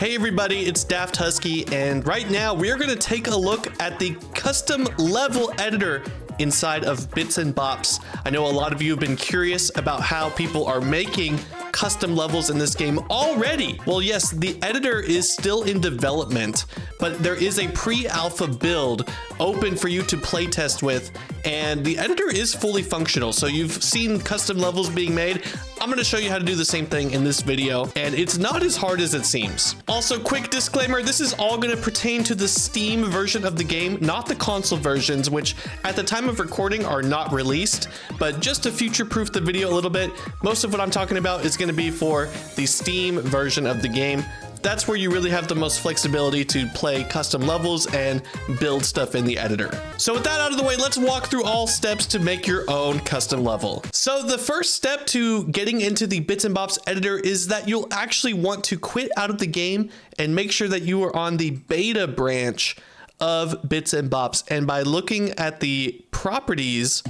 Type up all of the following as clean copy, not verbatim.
Hey everybody, it's DaftHusky, and right now we are going to take a look at the custom level editor inside of Bits and Bops. I know a lot of you have been curious about how people are making custom levels in this game already. Well, yes, the editor is still in development, but there is a pre-alpha build open for you to play test with, and the editor is fully functional. So you've seen custom levels being made. I'm going to show you how to do the same thing in this video, and it's not as hard as it seems. Also, quick disclaimer, this is all going to pertain to the Steam version of the game, not the console versions, which at the time of recording are not released. But just to future-proof the video a little bit, most of what I'm talking about is going to be for the Steam version of the game. That's where you really have the most flexibility to play custom levels and build stuff in the editor. So with that out of the way, let's walk through all steps to make your own custom level. So the first step to getting into the Bits and Bops editor is that you'll actually want to quit out of the game and make sure that you are on the beta branch of Bits and Bops. And by looking at the properties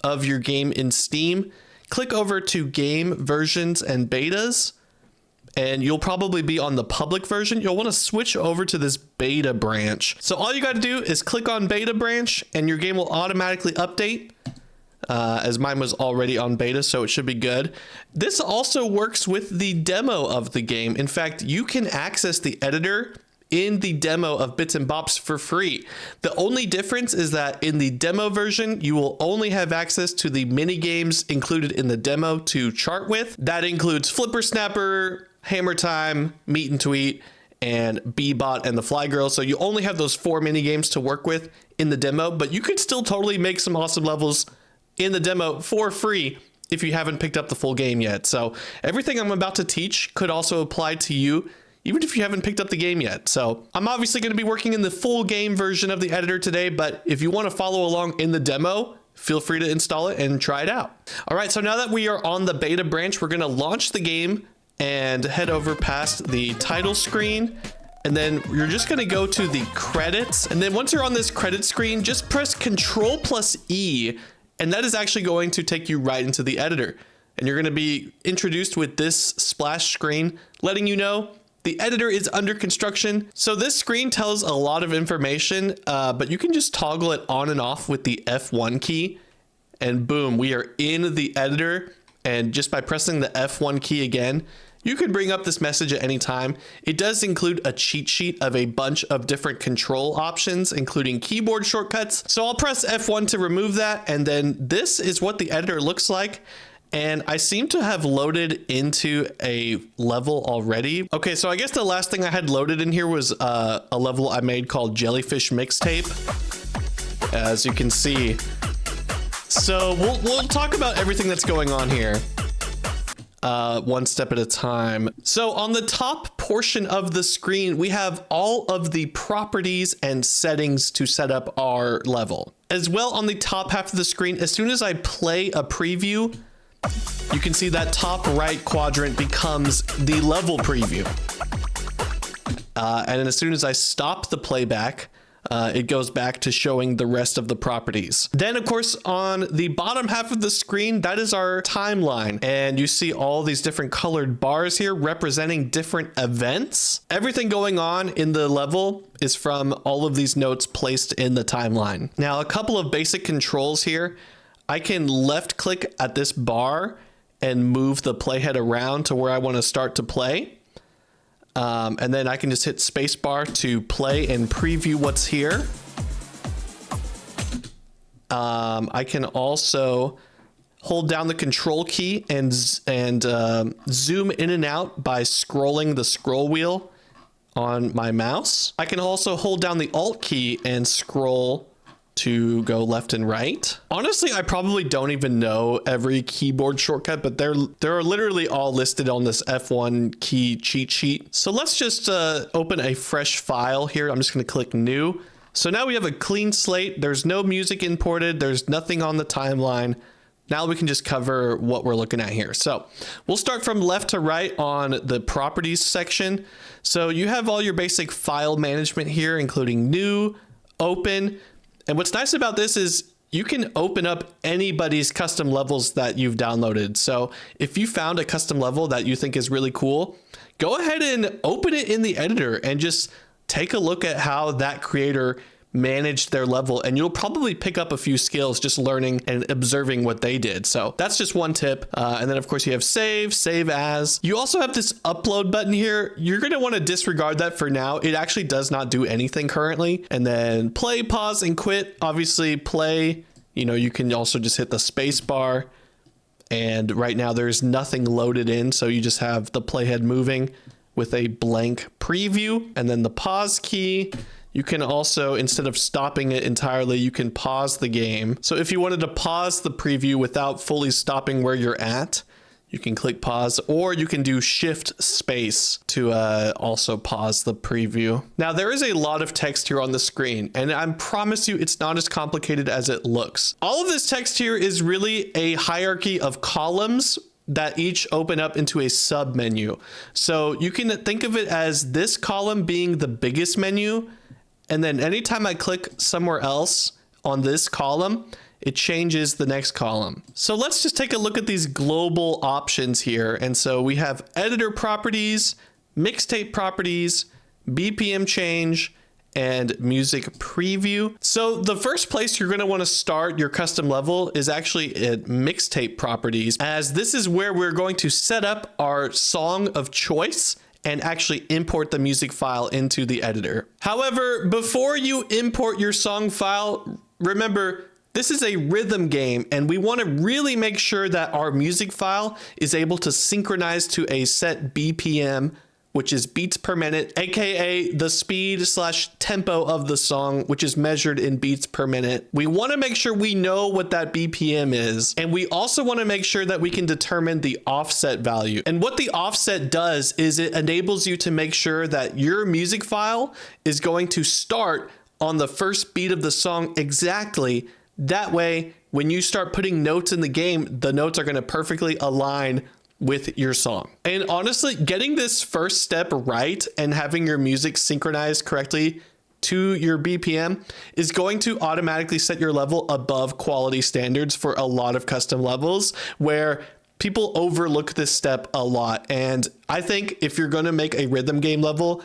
of your game in Steam, click over to game versions and betas, and you'll probably be on the public version. You'll want to switch over to this beta branch. So all you got to do is click on beta branch and your game will automatically update, as mine was already on beta, so it should be good. This also works with the demo of the game. In fact, you can access the editor in the demo of Bits and Bops for free. The only difference is that in the demo version, you will only have access to the mini games included in the demo to chart with. That includes Flipper Snapper, Hammer Time, Meet and Tweet, and Bebot and the Fly Girl. So you only have those 4 mini games to work with in the demo, but you could still totally make some awesome levels in the demo for free if you haven't picked up the full game yet. So everything I'm about to teach could also apply to you, even if you haven't picked up the game yet. So I'm obviously going to be working in the full game version of the editor today, but if you want to follow along in the demo, feel free to install it and try it out. All right, so now that we are on the beta branch, we're going to launch the game and head over past the title screen. And then you're just going to go to the credits. And then once you're on this credit screen, just press Control+E, and that is actually going to take you right into the editor. And you're going to be introduced with this splash screen letting you know the editor is under construction. So this screen tells a lot of information, but you can just toggle it on and off with the F1 key, and boom, we are in the editor. And just by pressing the F1 key again, you can bring up this message at any time. It does include a cheat sheet of a bunch of different control options, including keyboard shortcuts. So I'll press F1 to remove that. And then this is what the editor looks like. And I seem to have loaded into a level already. Okay, so I guess the last thing I had loaded in here was a level I made called Jellyfish Mixtape, as you can see. So we'll talk about everything that's going on here one step at a time. So on the top portion of the screen, we have all of the properties and settings to set up our level. As well, on the top half of the screen, as soon as I play a preview, you can see that top right quadrant becomes the level preview. And as soon as I stop the playback, it goes back to showing the rest of the properties. Then, of course, on the bottom half of the screen, that is our timeline. And you see all these different colored bars here representing different events. Everything going on in the level is from all of these notes placed in the timeline. Now, a couple of basic controls here. I can left click at this bar and move the playhead around to where I want to start to play. And then I can just hit spacebar to play and preview what's here. I can also hold down the control key and zoom in and out by scrolling the scroll wheel on my mouse. I can also hold down the Alt key and scroll to go left and right. Honestly, I probably don't even know every keyboard shortcut, but they're literally all listed on this F1 key cheat sheet. So let's just open a fresh file here. I'm just gonna click new. So now we have a clean slate. There's no music imported. There's nothing on the timeline. Now we can just cover what we're looking at here. So we'll start from left to right on the properties section. So you have all your basic file management here, including new, open. And what's nice about this is you can open up anybody's custom levels that you've downloaded. So if you found a custom level that you think is really cool, go ahead and open it in the editor and just take a look at how that creator managed their level, and you'll probably pick up a few skills just learning and observing what they did. So that's just one tip. And then of course you have save as. You also have this upload button here. You're going to want to disregard that for now. It actually does not do anything currently. And then play, pause, and quit. Obviously play, you can also just hit the space bar, and right now there's nothing loaded in. So you just have the playhead moving with a blank preview, and then the pause key. You can also, instead of stopping it entirely, you can pause the game. So if you wanted to pause the preview without fully stopping where you're at, you can click pause, or you can do shift space to also pause the preview. Now there is a lot of text here on the screen, and I promise you it's not as complicated as it looks. All of this text here is really a hierarchy of columns that each open up into a sub menu. So you can think of it as this column being the biggest menu, and then anytime I click somewhere else on this column, it changes the next column. So let's just take a look at these global options here. And so we have editor properties, mixtape properties, BPM change, and music preview. So the first place you're going to want to start your custom level is actually at mixtape properties, as this is where we're going to set up our song of choice and actually import the music file into the editor. However, before you import your song file, remember, this is a rhythm game, and we want to really make sure that our music file is able to synchronize to a set BPM, which is beats per minute, aka the speed/tempo of the song, which is measured in beats per minute. We want to make sure we know what that BPM is, and we also want to make sure that we can determine the offset value. And what the offset does is it enables you to make sure that your music file is going to start on the first beat of the song exactly. That way, when you start putting notes in the game, the notes are going to perfectly align with your song. And honestly, getting this first step right and having your music synchronized correctly to your BPM is going to automatically set your level above quality standards for a lot of custom levels, where people overlook this step a lot. And I think if you're going to make a rhythm game level,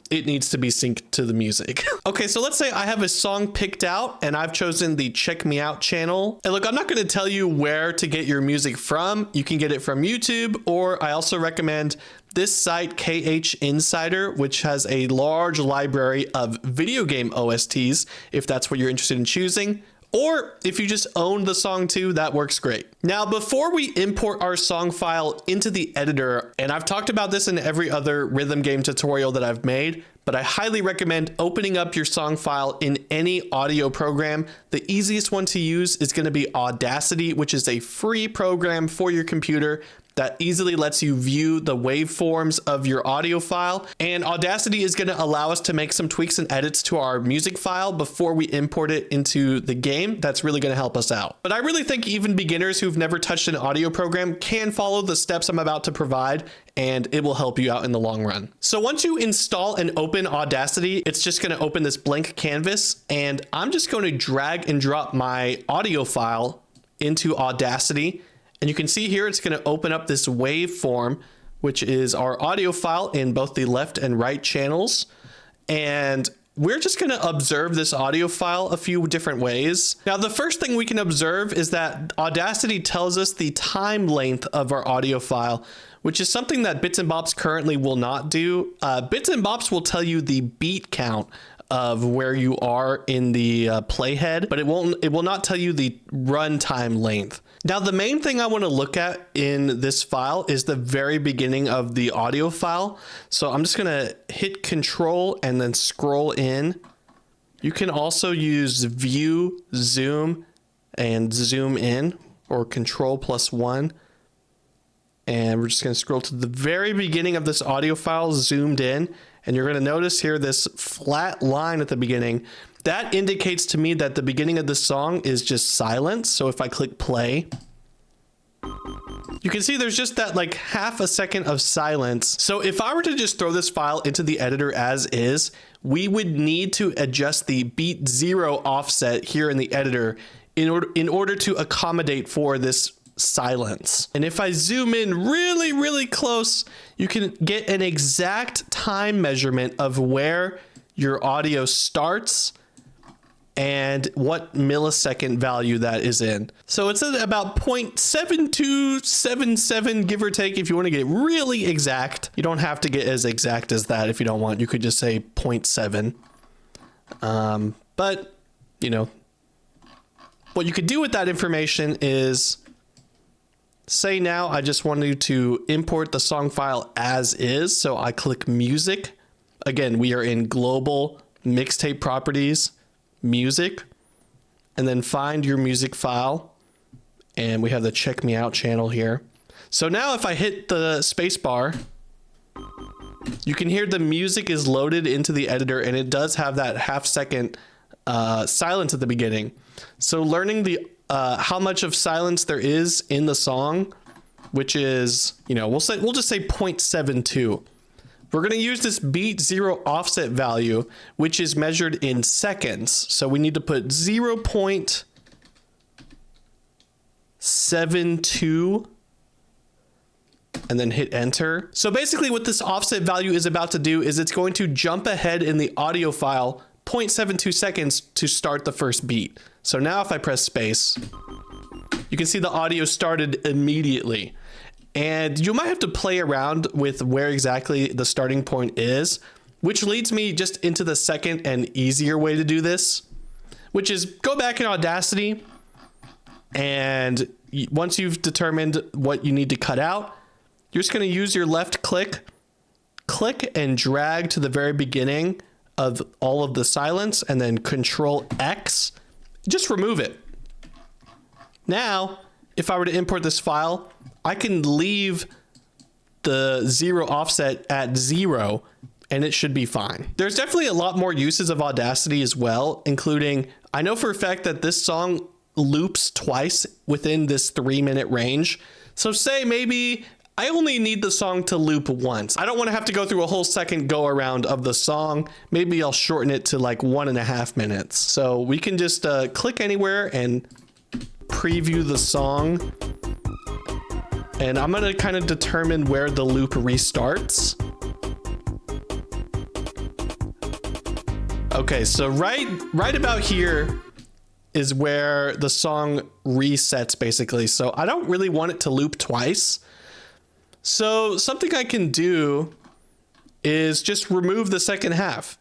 it needs to be synced to the music. Okay, so let's say I have a song picked out and I've chosen the Check Me Out channel. And look, I'm not going to tell you where to get your music from. You can get it from YouTube, or I also recommend this site, KH Insider, which has a large library of video game OSTs, if that's what you're interested in choosing. Or if you just own the song too, that works great. Now, before we import our song file into the editor, and I've talked about this in every other rhythm game tutorial that I've made, but I highly recommend opening up your song file in any audio program. The easiest one to use is going to be Audacity, which is a free program for your computer that easily lets you view the waveforms of your audio file. And Audacity is going to allow us to make some tweaks and edits to our music file before we import it into the game. That's really going to help us out. But I really think even beginners who've never touched an audio program can follow the steps I'm about to provide, and it will help you out in the long run. So once you install and open Audacity, it's just going to open this blank canvas, and I'm just going to drag and drop my audio file into Audacity. And you can see here, it's going to open up this waveform, which is our audio file in both the left and right channels. And we're just going to observe this audio file a few different ways. Now, the first thing we can observe is that Audacity tells us the time length of our audio file, which is something that Bits and Bops currently will not do. Bits and Bops will tell you the beat count of where you are in the playhead, but it will not tell you the runtime length. Now, the main thing I want to look at in this file is the very beginning of the audio file. So I'm just going to hit Control and then scroll in. You can also use View, Zoom, and Zoom in, or Control+1. And we're just going to scroll to the very beginning of this audio file, zoomed in. And you're going to notice here this flat line at the beginning. That indicates to me that the beginning of the song is just silence. So if I click play, you can see there's just that like half a second of silence. So if I were to just throw this file into the editor as is, we would need to adjust the beat 0 offset here in the editor in order to accommodate for this silence. And if I zoom in really, really close, you can get an exact time measurement of where your audio starts and what millisecond value that is in. So it's at about 0.7277, give or take, if you want to get really exact. You don't have to get as exact as that if you don't want. You could just say 0.7. But, you know, what you could do with that information is, say now I just wanted to import the song file as is. So I click music. Again, we are in global mixtape properties, music, and then find your music file. And we have the check me out channel here. So now if I hit the space bar, you can hear the music is loaded into the editor, and it does have that half-second silence at the beginning. So learning the how much of silence there is in the song, which is, you know, we'll just say 0.72. We're going to use this beat zero offset value, which is measured in seconds. So we need to put 0.72 and then hit enter. So basically what this offset value is about to do is it's going to jump ahead in the audio file 0.72 seconds to start the first beat. So now if I press space, you can see the audio started immediately. And you might have to play around with where exactly the starting point is, which leads me just into the second and easier way to do this, which is go back in Audacity, and once you've determined what you need to cut out, you're just going to use your left click and drag to the very beginning of all of the silence, and then Control X, just remove it. Now, if I were to import this file, I can leave the zero offset at 0 and it should be fine. There's definitely a lot more uses of Audacity as well, including, I know for a fact that this song loops twice within this 3-minute range. So say maybe I only need the song to loop once. I don't want to have to go through a whole second go around of the song. Maybe I'll shorten it to like 1.5 minutes. So we can just click anywhere and preview the song. And I'm gonna kind of determine where the loop restarts. Okay, so right about here is where the song resets basically. So I don't really want it to loop twice. So something I can do is just remove the second half.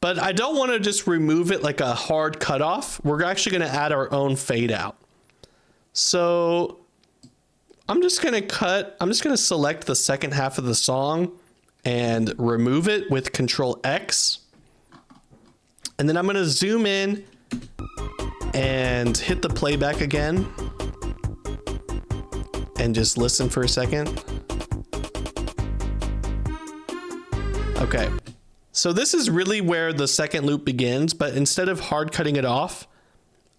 But I don't want to just remove it like a hard cutoff. We're actually going to add our own fade out. So I'm just going to select the second half of the song and remove it with Control X. And then I'm going to zoom in and hit the playback again and just listen for a second. Okay. So this is really where the second loop begins, but instead of hard cutting it off,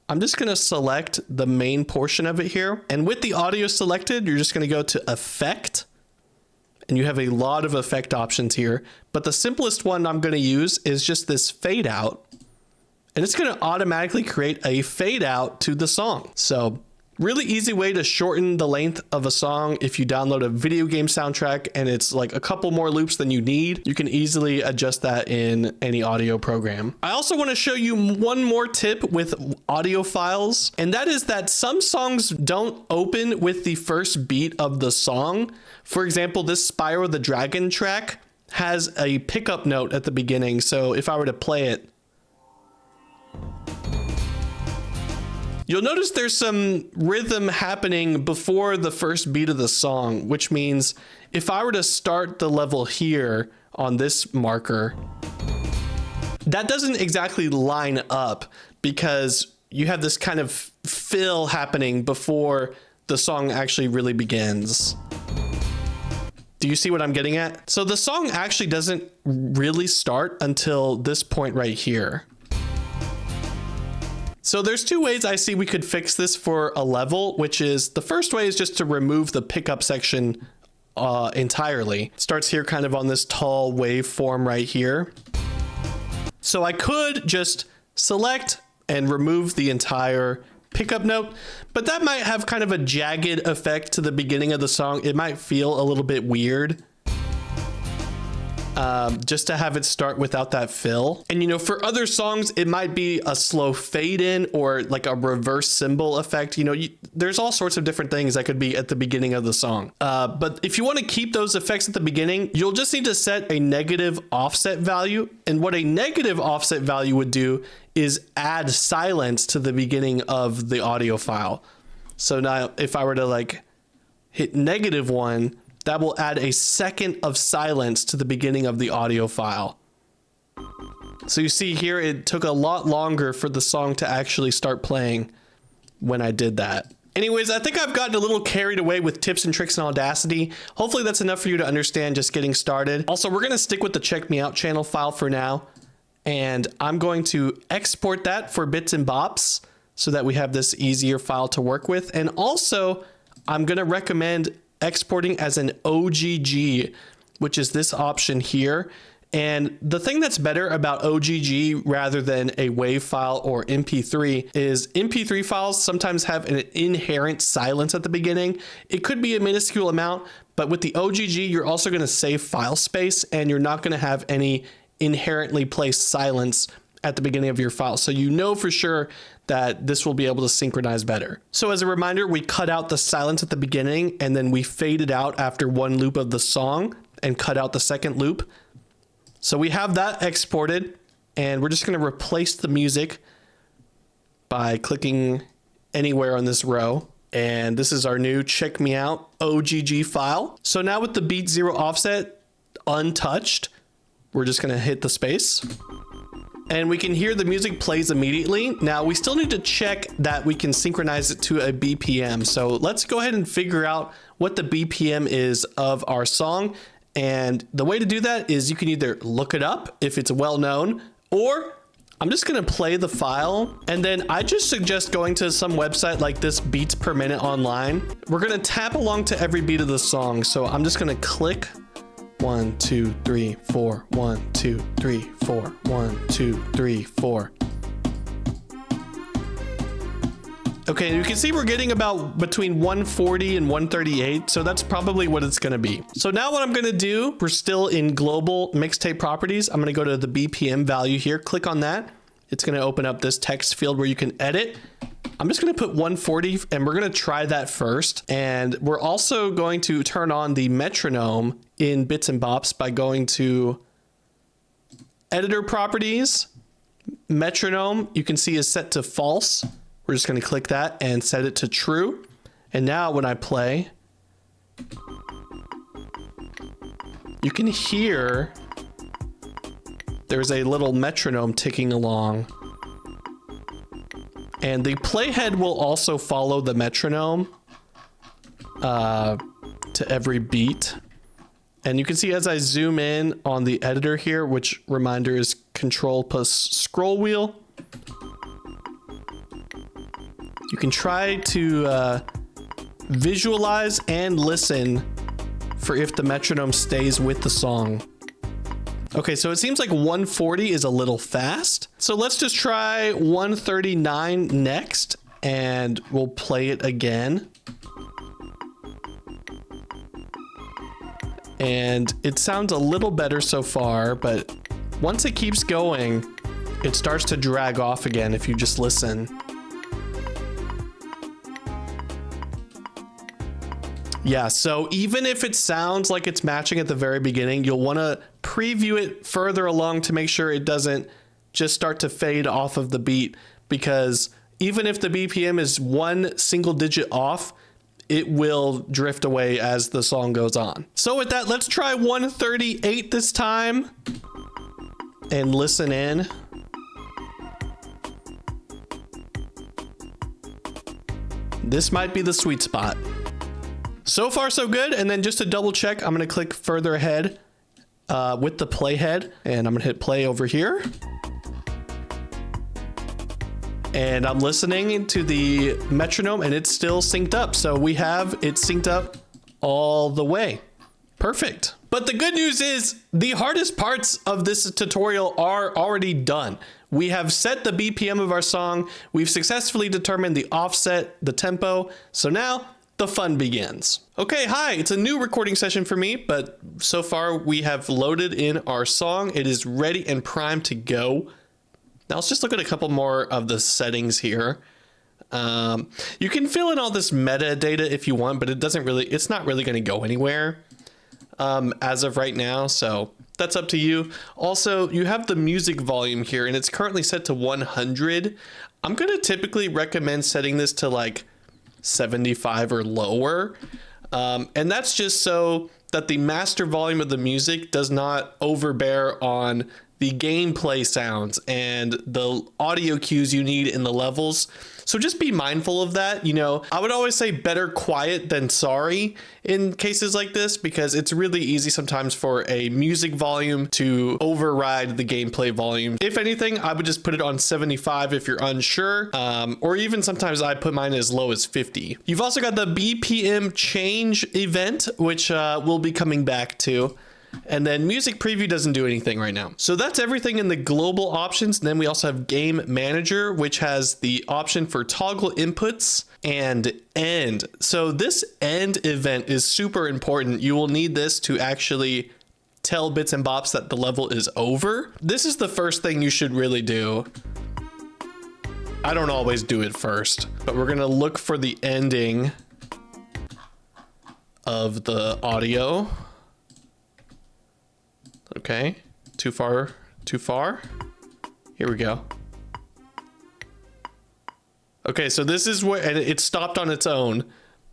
I'm just going to select the main portion of it here. And with the audio selected, you're just going to go to Effect, and you have a lot of effect options here. But the simplest one I'm going to use is just this fade out, and it's going to automatically create a fade out to the song. So really easy way to shorten the length of a song. If you download a video game soundtrack and it's like a couple more loops than you need, you can easily adjust that in any audio program. I also want to show you one more tip with audio files, and that is that some songs don't open with the first beat of the song. For example, this Spyro the Dragon track has a pickup note at the beginning. So if I were to play it, you'll notice there's some rhythm happening before the first beat of the song, which means if I were to start the level here on this marker, that doesn't exactly line up because you have this kind of fill happening before the song actually really begins. Do you see what I'm getting at? So the song actually doesn't really start until this point right here. So there's two ways I see we could fix this for a level, which is the first way is just to remove the pickup section entirely. It starts here kind of on this tall waveform right here. So I could just select and remove the entire pickup note, but that might have kind of a jagged effect to the beginning of the song. It might feel a little bit weird. Just to have it start without that fill. And you know, for other songs, it might be a slow fade in or like a reverse cymbal effect. You know, there's all sorts of different things that could be at the beginning of the song. But if you want to keep those effects at the beginning, you'll just need to set a negative offset value. And what a negative offset value would do is add silence to the beginning of the audio file. So now if I were to like hit -1, that will add a second of silence to the beginning of the audio file. So you see here, it took a lot longer for the song to actually start playing when I did that. Anyways, I think I've gotten a little carried away with tips and tricks in Audacity. Hopefully that's enough for you to understand just getting started. Also, we're gonna stick with the Check Me Out channel file for now. And I'm going to export that for Bits and Bops so that we have this easier file to work with. And also, I'm gonna recommend exporting as an OGG, which is this option here. And the thing that's better about OGG rather than a WAV file or MP3 is MP3 files sometimes have an inherent silence at the beginning. It could be a minuscule amount, but with the OGG, you're also going to save file space and you're not going to have any inherently placed silence at the beginning of your file. So you know for sure that this will be able to synchronize better. So as a reminder, we cut out the silence at the beginning and then we faded out after one loop of the song and cut out the second loop. So we have that exported and we're just going to replace the music by clicking anywhere on this row. And this is our new Check Me Out OGG file. So now with the beat 0 offset untouched, we're just going to hit the space. And we can hear the music plays immediately. Now we still need to check that we can synchronize it to a BPM. So let's go ahead and figure out what the BPM is of our song. And the way to do that is you can either look it up if it's well known, or I'm just gonna play the file. And then I just suggest going to some website like this Beats Per Minute Online. We're gonna tap along to every beat of the song. So I'm just gonna click 1, 2, 3, 4, 1, 2, 3, 4, 1, 2, 3, 4. Okay, you can see we're getting about between 140 and 138, so that's probably what it's gonna be. So now what I'm gonna do, we're still in global mixtape properties. I'm gonna go to the BPM value here, click on that. It's gonna open up this text field where you can edit. I'm just gonna put 140 and we're gonna try that first. And we're also going to turn on the metronome in Bits and Bops by going to editor properties, metronome, you can see is set to false. We're just gonna click that and set it to true. And now when I play, you can hear there's a little metronome ticking along. And the playhead will also follow the metronome to every beat. And you can see as I zoom in on the editor here, which reminder is Control plus scroll wheel, you can try to visualize and listen for if the metronome stays with the song. Okay, so it seems like 140 is a little fast. So let's just try 139 next, and we'll play it again. And it sounds a little better so far, but once it keeps going, it starts to drag off again if you just listen. Yeah, so even if it sounds like it's matching at the very beginning, you'll want to preview it further along to make sure it doesn't just start to fade off of the beat, because even if the BPM is one single digit off, it will drift away as the song goes on. So with that, let's try 138 this time and listen in. This might be the sweet spot. So far, so good. And then just to double check, I'm going to click further ahead with the playhead, and I'm going to hit play over here. And I'm listening to the metronome and it's still synced up. So we have it synced up all the way. Perfect. But the good news is the hardest parts of this tutorial are already done. We have set the BPM of our song. We've successfully determined the offset, the tempo. So now the fun begins. Okay, hi, it's a new recording session for me, but so far we have loaded in our song. It is ready and primed to go. Now let's just look at a couple more of the settings here. You can fill in all this metadata if you want, but it's not really going to go anywhere as of right now. So that's up to you. Also, you have the music volume here and it's currently set to 100. I'm going to typically recommend setting this to like 75 or lower. And that's just so that the master volume of the music does not overbear on the gameplay sounds and the audio cues you need in the levels. So just be mindful of that. You know, I would always say better quiet than sorry in cases like this, because it's really easy sometimes for a music volume to override the gameplay volume. If anything, I would just put it on 75 if you're unsure, or even sometimes I put mine as low as 50. You've also got the BPM change event, which we'll be coming back to. And then music preview doesn't do anything right now. So that's everything in the global options. And then we also have game manager, which has the option for toggle inputs and end. So this end event is super important. You will need this to actually tell Bits and Bops that the level is over. This is the first thing you should really do. I don't always do it first, but we're gonna look for the ending of the audio. Okay, too far. Here we go. Okay, so this is where, and it stopped on its own.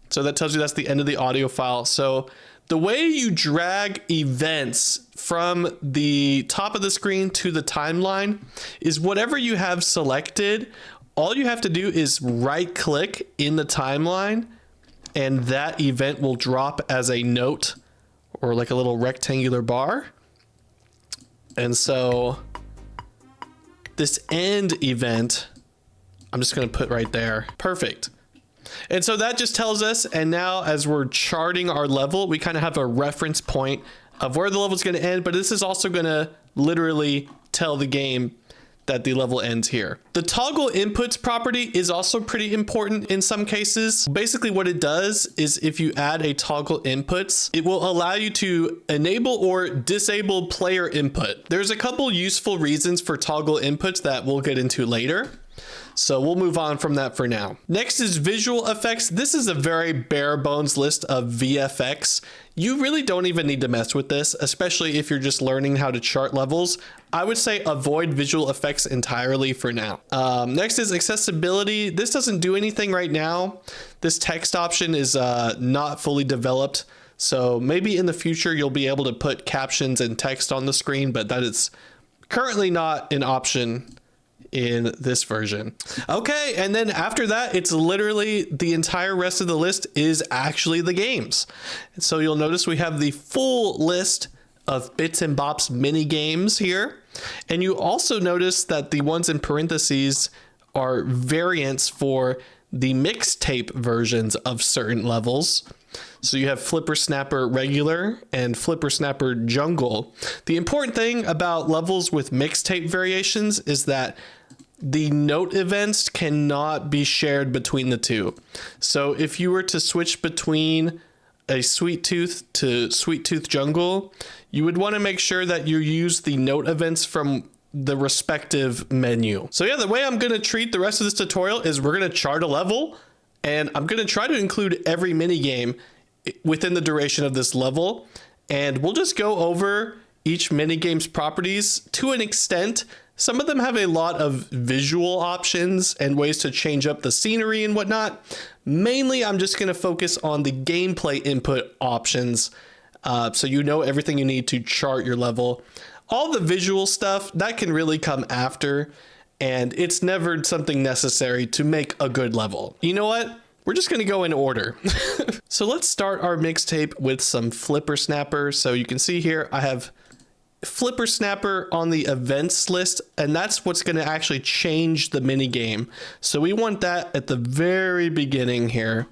So that tells you that's the end of the audio file. So the way you drag events from the top of the screen to the timeline is whatever you have selected. All you have to do is right click in the timeline and that event will drop as a note or like a little rectangular bar. And so this end event, I'm just going to put right there. Perfect. And so that just tells us, and now as we're charting our level, we kind of have a reference point of where the level is going to end, but this is also going to literally tell the game that the level ends here. The toggle inputs property is also pretty important in some cases. Basically what it does is if you add a toggle inputs, it will allow you to enable or disable player input. There's a couple useful reasons for toggle inputs that we'll get into later. So we'll move on from that for now. Next is visual effects. This is a very bare bones list of VFX. You really don't even need to mess with this, especially if you're just learning how to chart levels. I would say avoid visual effects entirely for now. Next is accessibility. This doesn't do anything right now. This text option is not fully developed. So maybe in the future you'll be able to put captions and text on the screen, but that is currently not an option in this version. Okay, and then after that, it's literally the entire rest of the list is actually the games. And so you'll notice we have the full list of Bits and Bops mini games here. And you also notice that the ones in parentheses are variants for the mixtape versions of certain levels. So you have Flipper Snapper Regular and Flipper Snapper Jungle. The important thing about levels with mixtape variations is that the note events cannot be shared between the two. So if you were to switch between a Sweet Tooth to Sweet Tooth Jungle, you would want to make sure that you use the note events from the respective menu. So yeah, the way I'm going to treat the rest of this tutorial is we're going to chart a level and I'm going to try to include every mini game within the duration of this level. And we'll just go over each mini game's properties to an extent. Some of them have a lot of visual options and ways to change up the scenery and whatnot. Mainly, I'm just going to focus on the gameplay input options, so you know everything you need to chart your level. All the visual stuff, that can really come after, and it's never something necessary to make a good level. You know what? We're just going to go in order. So let's start our mixtape with some Flipper Snapper. So you can see here, I have Flipper Snapper on the events list, and that's what's going to actually change the mini game. So we want that at the very beginning here.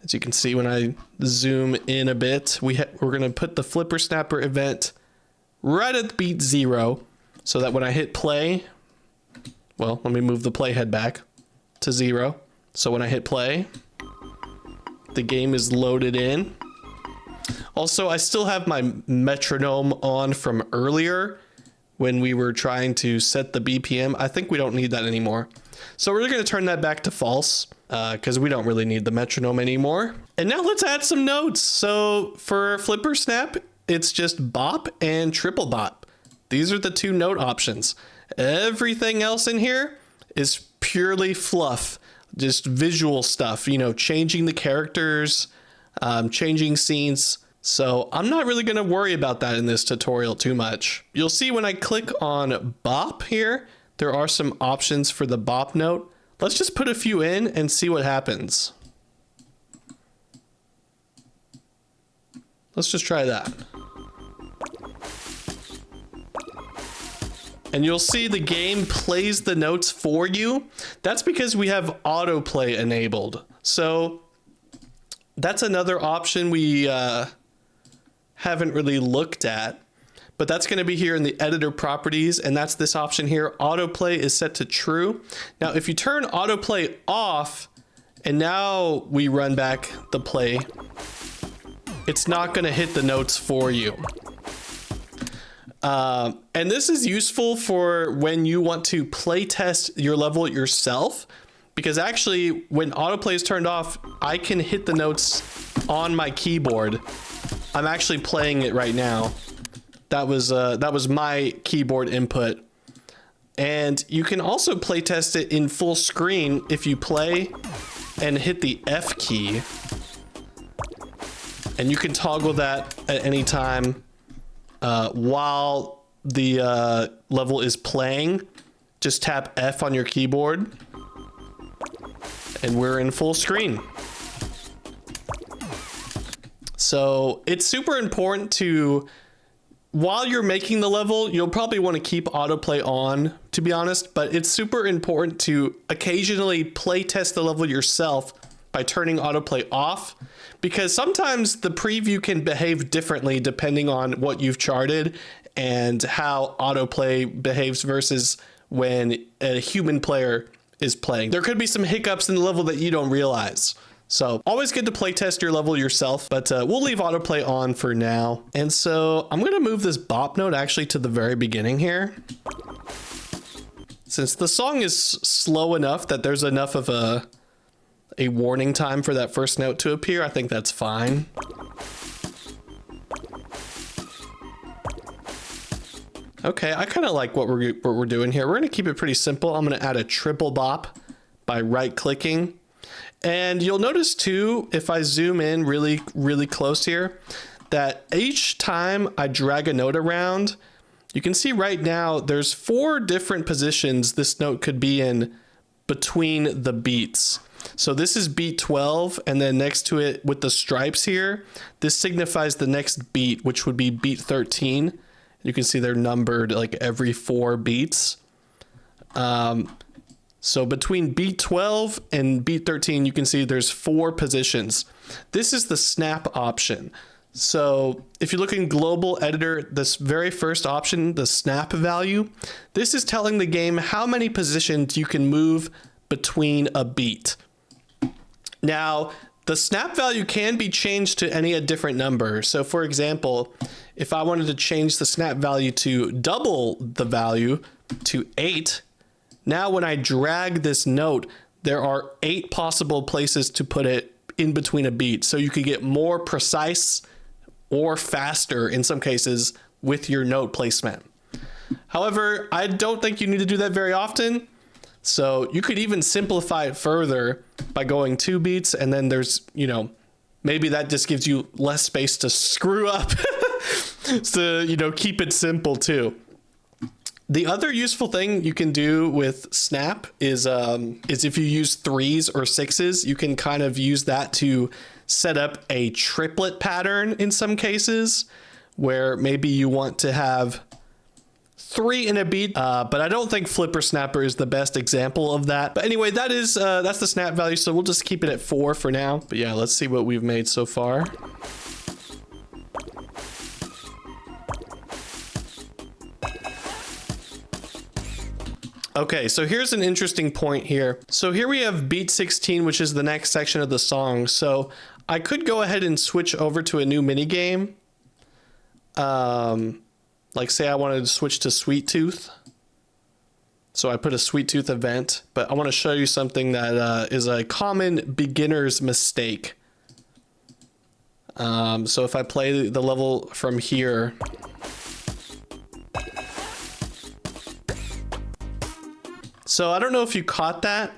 As you can see, when I zoom in a bit, we're going to put the Flipper Snapper event right at beat 0, so that when I hit play, well, let me move the playhead back to 0. So when I hit play, the game is loaded in. Also, I still have my metronome on from earlier when we were trying to set the BPM. I think we don't need that anymore. So we're going to turn that back to false because we don't really need the metronome anymore. And now let's add some notes. So for Flipper Snap, it's just bop and triple bop. These are the 2 note options. Everything else in here is purely fluff, just visual stuff, you know, changing the characters, changing scenes. So I'm not really going to worry about that in this tutorial too much. You'll see when I click on bop here, there are some options for the bop note. Let's just put a few in and see what happens. Let's just try that. And you'll see the game plays the notes for you. That's because we have autoplay enabled. So that's another option we haven't really looked at, but that's going to be here in the editor properties, and that's this option here. Autoplay is set to true. Now, if you turn autoplay off and now we run back the play, it's not going to hit the notes for you. And this is useful for when you want to play test your level yourself, because actually when autoplay is turned off, I can hit the notes on my keyboard. I'm actually playing it right now. That was my keyboard input. And you can also play test it in full screen if you play and hit the F key. And you can toggle that at any time while the level is playing. Just tap F on your keyboard and we're in full screen. So it's super important to, while you're making the level, you'll probably want to keep autoplay on, to be honest, but it's super important to occasionally play test the level yourself by turning autoplay off, because sometimes the preview can behave differently depending on what you've charted and how autoplay behaves versus when a human player is playing. There could be some hiccups in the level that you don't realize. So always good to play test your level yourself, but we'll leave autoplay on for now. And so I'm going to move this bop note actually to the very beginning here. Since the song is slow enough that there's enough of a warning time for that first note to appear, I think that's fine. Okay, I kind of like what we're doing here. We're going to keep it pretty simple. I'm going to add a triple bop by right clicking. And you'll notice too, if I zoom in really, really close here, that each time I drag a note around, you can see right now there's 4 different positions this note could be in between the beats. So this is beat 12, and then next to it with the stripes here, this signifies the next beat, which would be beat 13. You can see they're numbered like every 4 beats. So between beat 12 and beat 13, you can see there's 4 positions. This is the snap option. So if you look in global editor, this very first option, the snap value, this is telling the game how many positions you can move between a beat. Now, the snap value can be changed to any a different number. So for example, if I wanted to change the snap value to double the value to 8, now when I drag this note, there are 8 possible places to put it in between a beat. So you could get more precise or faster in some cases with your note placement. However, I don't think you need to do that very often. So you could even simplify it further by going 2 beats, and then there's, you know, maybe that just gives you less space to screw up. So, you know, keep it simple too. The other useful thing you can do with snap is if you use 3s or 6s, you can kind of use that to set up a triplet pattern in some cases, where maybe you want to have 3 in a beat, but I don't think Flipper Snapper is the best example of that. But anyway, that's the snap value, so we'll just keep it at 4 for now. But yeah, let's see what we've made so far. Okay, so here's an interesting point here. So here we have beat 16, which is the next section of the song. So I could go ahead and switch over to a new minigame. Like say I wanted to switch to Sweet Tooth. So I put a Sweet Tooth event, but I want to show you something that is a common beginner's mistake. So if I play the level from here, so I don't know if you caught that,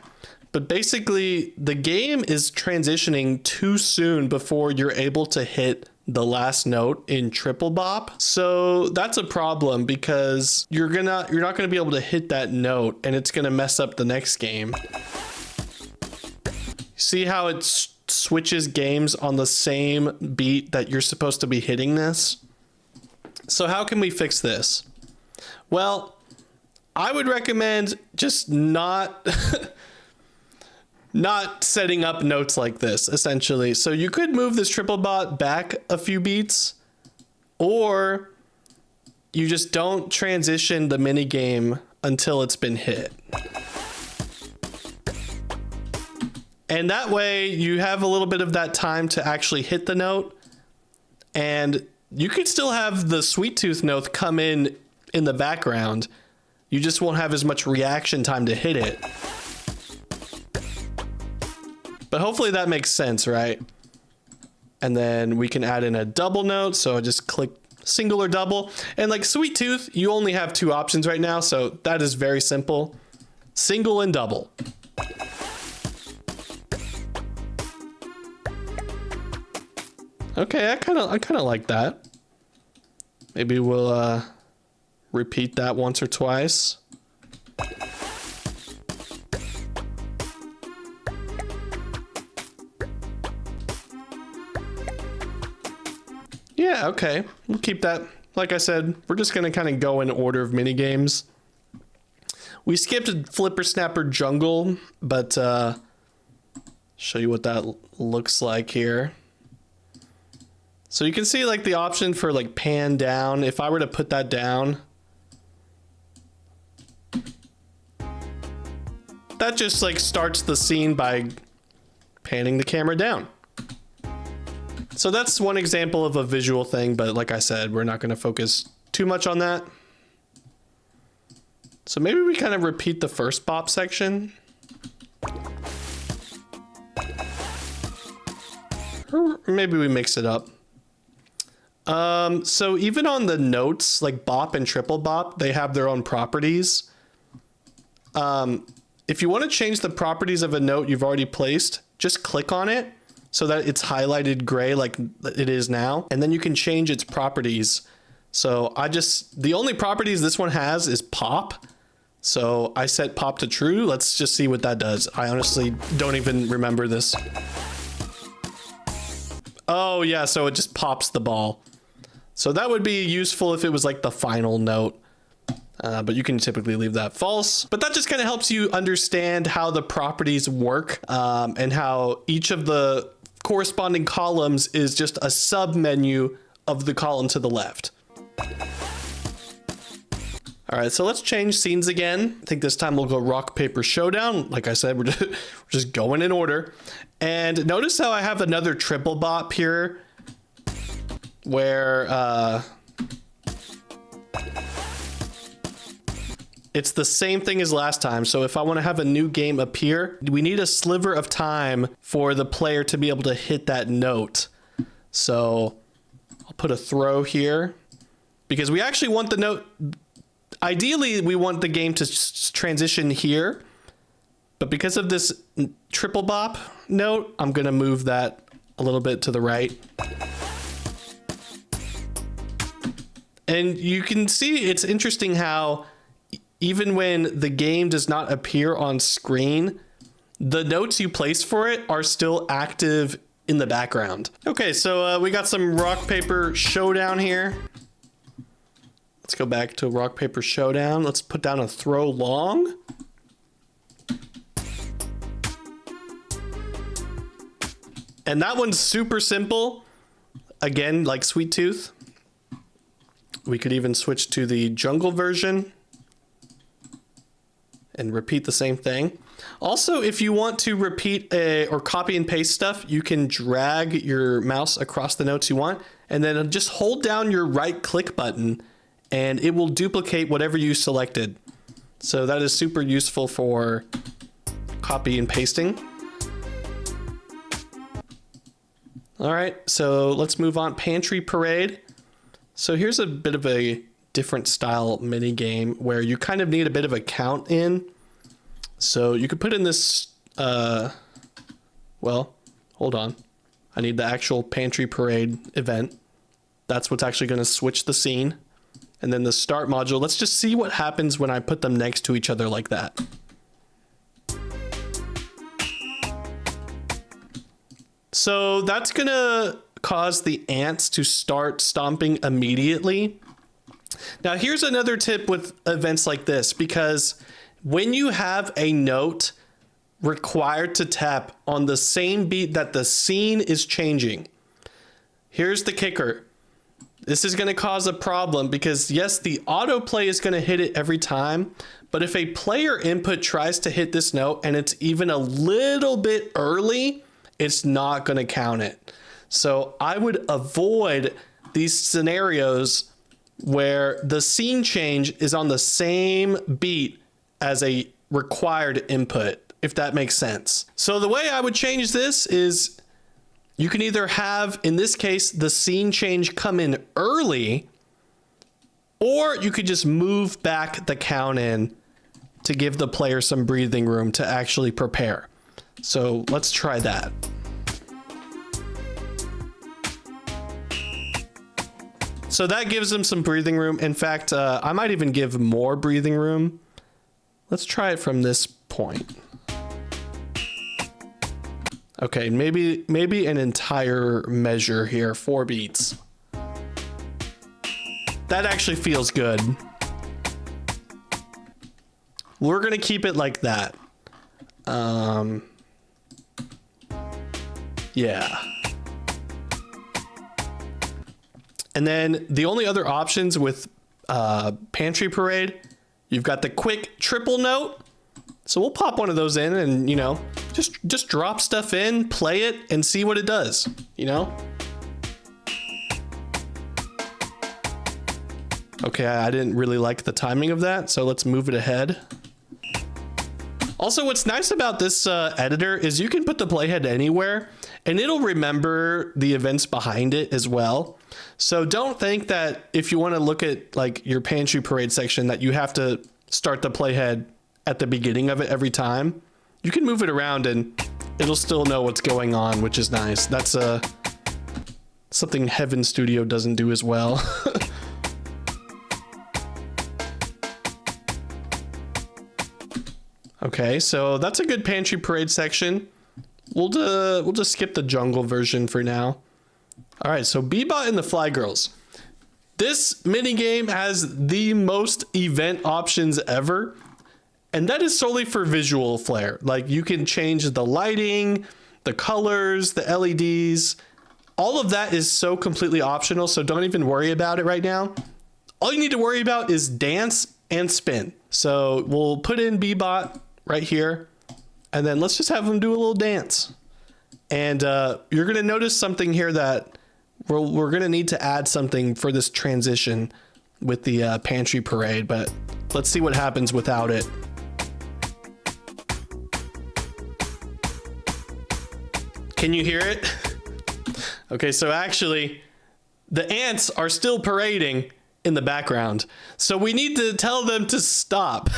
but basically the game is transitioning too soon before you're able to hit the last note in triple bop. So that's a problem because you're not gonna be able to hit that note, and it's gonna mess up the next game. See how it switches games on the same beat that you're supposed to be hitting this? So how can we fix this? Well, I would recommend just not not setting up notes like this, essentially. So you could move this triple bop back a few beats, or you just don't transition the minigame until it's been hit. And that way you have a little bit of that time to actually hit the note, and you could still have the Sweet Tooth note come in the background. You just won't have as much reaction time to hit it. But hopefully that makes sense, right? And then we can add in a double note. So I just click single or double. And like Sweet Tooth, you only have two options right now. So that is very simple. Single and double. Okay, I kind of like that. Maybe we'll repeat that once or twice. Yeah, okay. We'll keep that. Like I said, we're just going to kind of go in order of minigames. We skipped Flipper Snapper Jungle, but show you what that looks like here. So you can see like the option for like pan down. If I were to put that down, that just like starts the scene by panning the camera down. So that's one example of a visual thing, but like I said, we're not going to focus too much on that. So maybe we kind of repeat the first bop section. Or maybe we mix it up. So even on the notes, like bop and triple bop, they have their own properties. If you want to change the properties of a note you've already placed, just click on it so that it's highlighted gray like it is now. And then you can change its properties. So the only properties this one has is pop. So I set pop to true. Let's just see what that does. I honestly don't even remember this. Oh yeah, so it just pops the ball. So that would be useful if it was like the final note. But you can typically leave that false. But that just kind of helps you understand how the properties work, and how each of the corresponding columns is just a sub menu of the column to the left. All right, so let's change scenes again. I think this time we'll go rock, paper, showdown. Like I said, we're just going in order. And notice how I have another triple bop here where it's the same thing as last time. So if I want to have a new game appear, we need a sliver of time for the player to be able to hit that note. So I'll put a throw here because we actually want the note. Ideally, we want the game to transition here, but because of this triple bop note, I'm going to move that a little bit to the right. And you can see it's interesting how even when the game does not appear on screen, the notes you place for it are still active in the background. Okay, so we got some rock, paper, showdown here. Let's go back to rock, paper, showdown. Let's put down a throw long. And that one's super simple. Again, like Sweet Tooth. We could even switch to the jungle version. and repeat the same thing. Also, if you want to repeat or copy and paste stuff, you can drag your mouse across the notes you want, and then just hold down your right click button and it will duplicate whatever you selected. So that is super useful for copy and pasting. All right, so let's move on. Pantry Parade. So here's a bit of a different style mini game where you kind of need a bit of a count in. So you could put in this, well, hold on. I need the actual Pantry Parade event. That's what's actually going to switch the scene. And then the start module. Let's just see what happens when I put them next to each other like that. So that's gonna cause the ants to start stomping immediately. Now here's another tip with events like this, because when you have a note required to tap on the same beat that the scene is changing, here's the kicker. This is gonna cause a problem because yes, the autoplay is gonna hit it every time, but if a player input tries to hit this note and it's even a little bit early, it's not going to count it. So I would avoid these scenarios where the scene change is on the same beat as a required input, if that makes sense. So the way I would change this is you can either have, in this case, the scene change come in early, or you could just move back the count in to give the player some breathing room to actually prepare. So let's try that. So that gives them some breathing room. In fact, I might even give more breathing room. Let's try it from this point. Okay, maybe an entire measure here, 4 beats. That actually feels good. We're gonna keep it like that. Yeah. And then the only other options with Pantry Parade, you've got the quick triple note. So we'll pop one of those in and, you know, just drop stuff in, play it, and see what it does, you know? Okay, I didn't really like the timing of that, so let's move it ahead. Also, what's nice about this editor is you can put the playhead anywhere and it'll remember the events behind it as well. So don't think that if you want to look at like your Pantry Parade section that you have to start the playhead at the beginning of it every time. You can move it around and it'll still know what's going on, which is nice. That's something Heaven Studio doesn't do as well. Okay, so that's a good Pantry Parade section. We'll just skip the jungle version for now. All right, so Bebop and the Fly Girls. This minigame has the most event options ever, and that is solely for visual flair. Like you can change the lighting, the colors, the LEDs. All of that is so completely optional, so don't even worry about it right now. All you need to worry about is dance and spin. So we'll put in Bebop right here, and then let's just have them do a little dance. And you're gonna notice something here that we're gonna need to add something for this transition with the Pantry Parade, but let's see what happens without it. Can you hear it? Okay, so actually the ants are still parading in the background. So we need to tell them to stop.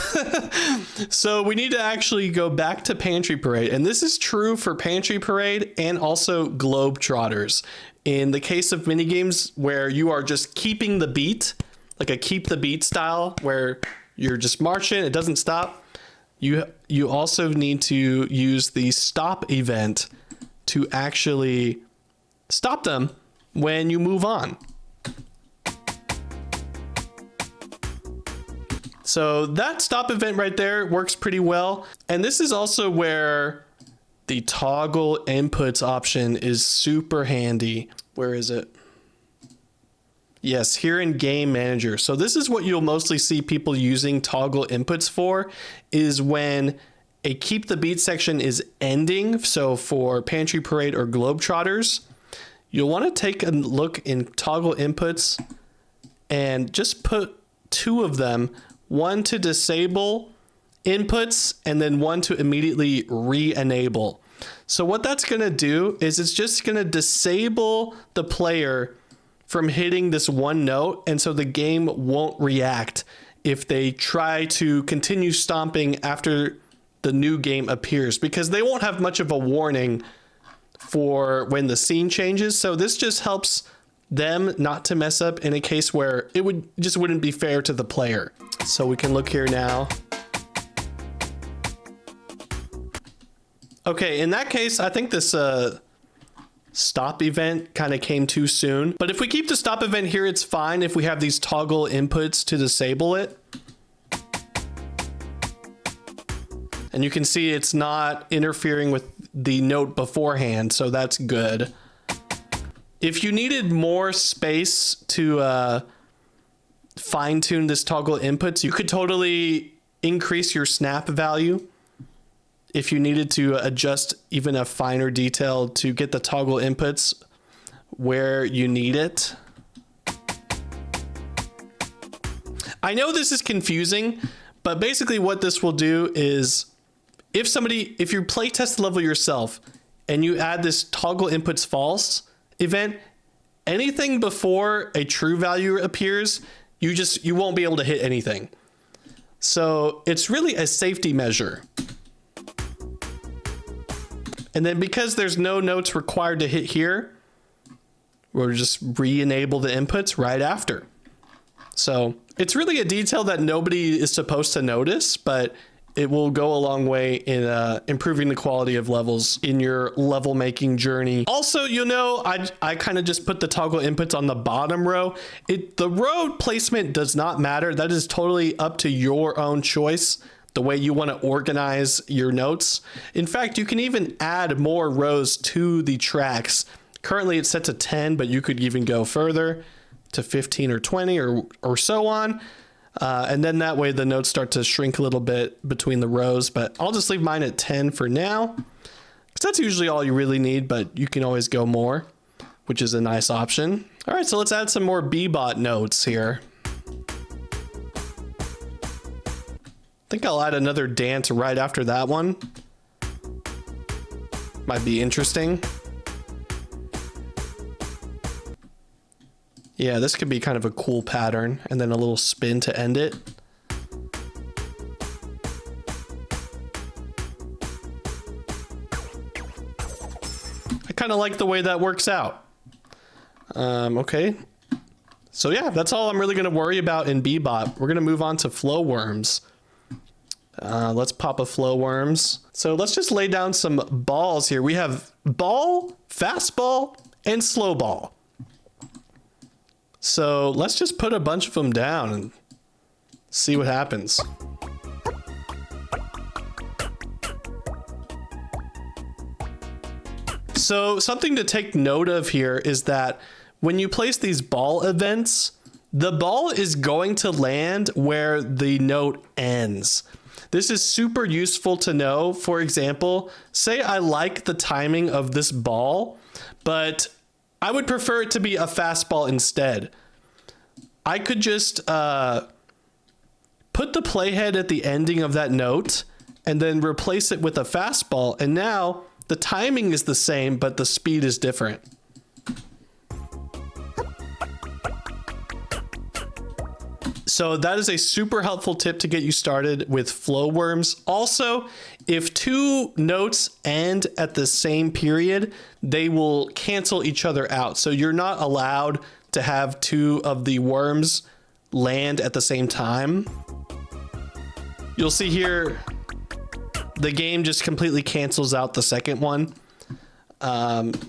So we need to actually go back to Pantry Parade. And this is true for Pantry Parade and also Globetrotters. In the case of minigames where you are just keeping the beat, like a keep the beat style where you're just marching, it doesn't stop. You also need to use the stop event to actually stop them when you move on. So that stop event right there works pretty well. And this is also where the toggle inputs option is super handy. Where is it? Yes, here in Game Manager. So this is what you'll mostly see people using toggle inputs for, is when a keep the beat section is ending. So for Pantry Parade or Globetrotters, you'll want to take a look in toggle inputs and just put 2 of them, one to disable inputs and then one to immediately re-enable. So what that's going to do is it's just going to disable the player from hitting this one note, and so the game won't react if they try to continue stomping after the new game appears, because they won't have much of a warning for when the scene changes. So this just helps them not to mess up in a case where it wouldn't be fair to the player. So we can look here now. Okay, in that case, I think this stop event kind of came too soon. But if we keep the stop event here, it's fine if we have these toggle inputs to disable it. And you can see it's not interfering with the note beforehand, so that's good. If you needed more space to fine tune this toggle inputs, you could totally increase your snap value if you needed to adjust even a finer detail to get the toggle inputs where you need it. I know this is confusing, but basically what this will do is if you play test the level yourself and you add this toggle inputs false event, anything before a true value appears, you won't be able to hit anything. So it's really a safety measure. And then because there's no notes required to hit here, we'll just re-enable the inputs right after. So it's really a detail that nobody is supposed to notice, but it will go a long way in improving the quality of levels in your level making journey. Also, I kind of just put the toggle inputs on the bottom row. The row placement does not matter. That is totally up to your own choice, the way you want to organize your notes. In fact, you can even add more rows to the tracks. Currently it's set to 10, but you could even go further to 15 or 20 or so on. And then that way the notes start to shrink a little bit between the rows, but I'll just leave mine at 10 for now, because that's usually all you really need, but you can always go more, which is a nice option. All right, so let's add some more Bebot notes here. I think I'll add another dance right after that one. Might be interesting. Yeah, this could be kind of a cool pattern, and then a little spin to end it. I kind of like the way that works out. Okay. So yeah, that's all I'm really going to worry about in Bebop. We're going to move on to flow worms. Let's pop a flow worms. So let's just lay down some balls here. We have ball, fastball, and slow ball. So let's just put a bunch of them down and see what happens. So something to take note of here is that when you place these ball events, the ball is going to land where the note ends. This is super useful to know. For example, say I like the timing of this ball, but I would prefer it to be a fastball instead. I could just put the playhead at the ending of that note and then replace it with a fastball. And now the timing is the same, but the speed is different. So that is a super helpful tip to get you started with flow worms. Also, if 2 notes end at the same period, they will cancel each other out. So you're not allowed to have 2 of the worms land at the same time. You'll see here, the game just completely cancels out the second one.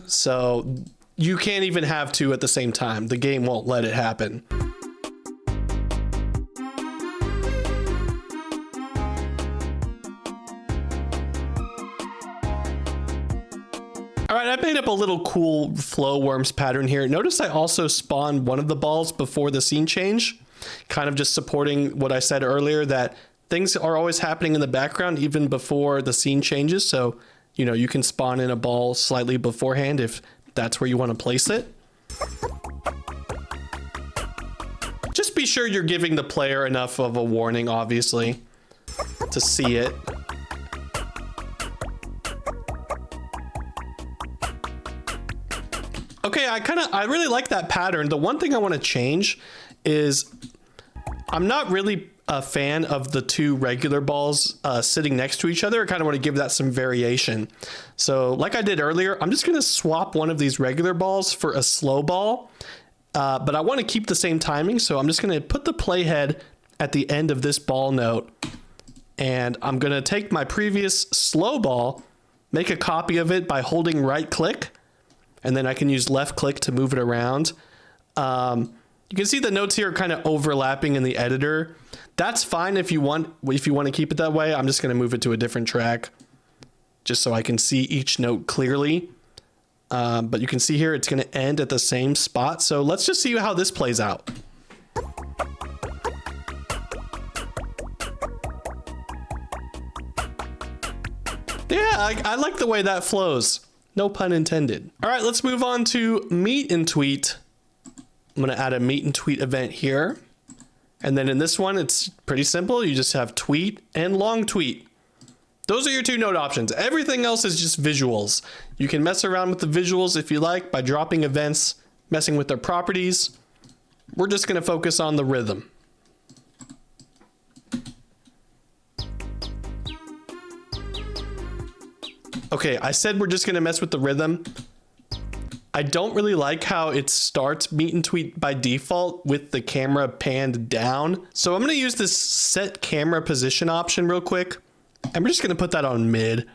So you can't even have 2 at the same time. The game won't let it happen. All right, I made up a little cool flow worms pattern here. Notice I also spawned one of the balls before the scene change, kind of just supporting what I said earlier, that things are always happening in the background even before the scene changes. So, you know, you can spawn in a ball slightly beforehand if that's where you want to place it. Just be sure you're giving the player enough of a warning, obviously, to see it. Okay, I really like that pattern. The one thing I want to change is I'm not really a fan of the two regular balls sitting next to each other. I kind of want to give that some variation. So like I did earlier, I'm just going to swap one of these regular balls for a slow ball. But I want to keep the same timing, so I'm just going to put the playhead at the end of this ball note, and I'm going to take my previous slow ball, make a copy of it by holding right click, and then I can use left click to move it around. You can see the notes here are kind of overlapping in the editor. That's fine if you want to keep it that way. I'm just going to move it to a different track just so I can see each note clearly. But you can see here it's going to end at the same spot. So let's just see how this plays out. Yeah, I like the way that flows. No pun intended. All right, let's move on to meet and tweet. I'm going to add a meet and tweet event here. And then in this one, it's pretty simple. You just have tweet and long tweet. Those are your two note options. Everything else is just visuals. You can mess around with the visuals if you like by dropping events, messing with their properties. We're just going to focus on the rhythm. Okay, I said we're just going to mess with the rhythm. I don't really like how it starts meet and tweet by default with the camera panned down. So I'm going to use this set camera position option real quick. And we're just going to put that on mid.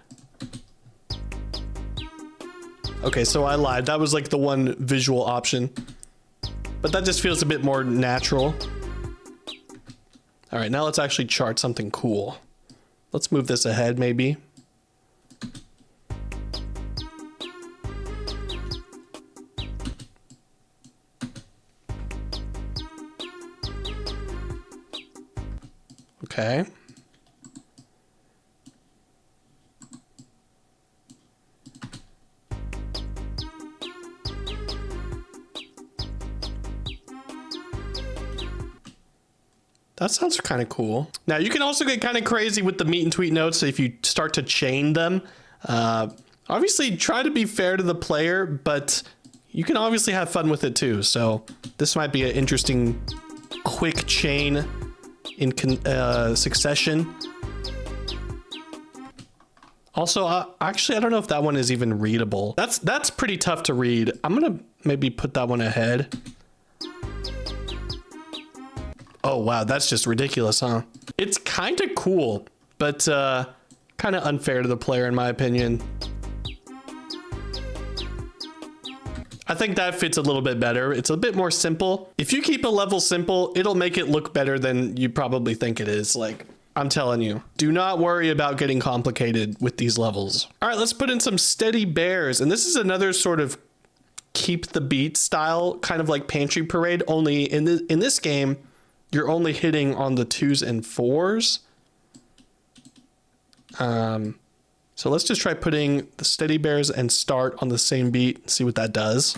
Okay, so I lied. That was like the one visual option. But that just feels a bit more natural. All right, now let's actually chart something cool. Let's move this ahead maybe. Okay. That sounds kind of cool. Now you can also get kind of crazy with the meet and tweet notes if you start to chain them. Obviously try to be fair to the player, but you can obviously have fun with it too. So this might be an interesting quick chain in succession. Also, actually, I don't know if that one is even readable. That's pretty tough to read. I'm gonna maybe put that one ahead. Oh, wow, that's just ridiculous, huh? It's kind of cool, but kind of unfair to the player, in my opinion. I think that fits a little bit better. It's a bit more simple. If you keep a level simple, it'll make it look better than you probably think it is. Like, I'm telling you, do not worry about getting complicated with these levels. All right, let's put in some steady bears. And this is another sort of keep the beat style, kind of like Pantry Parade, only in this game, you're only hitting on the 2s and 4s. So let's just try putting the steady bears and start on the same beat and see what that does.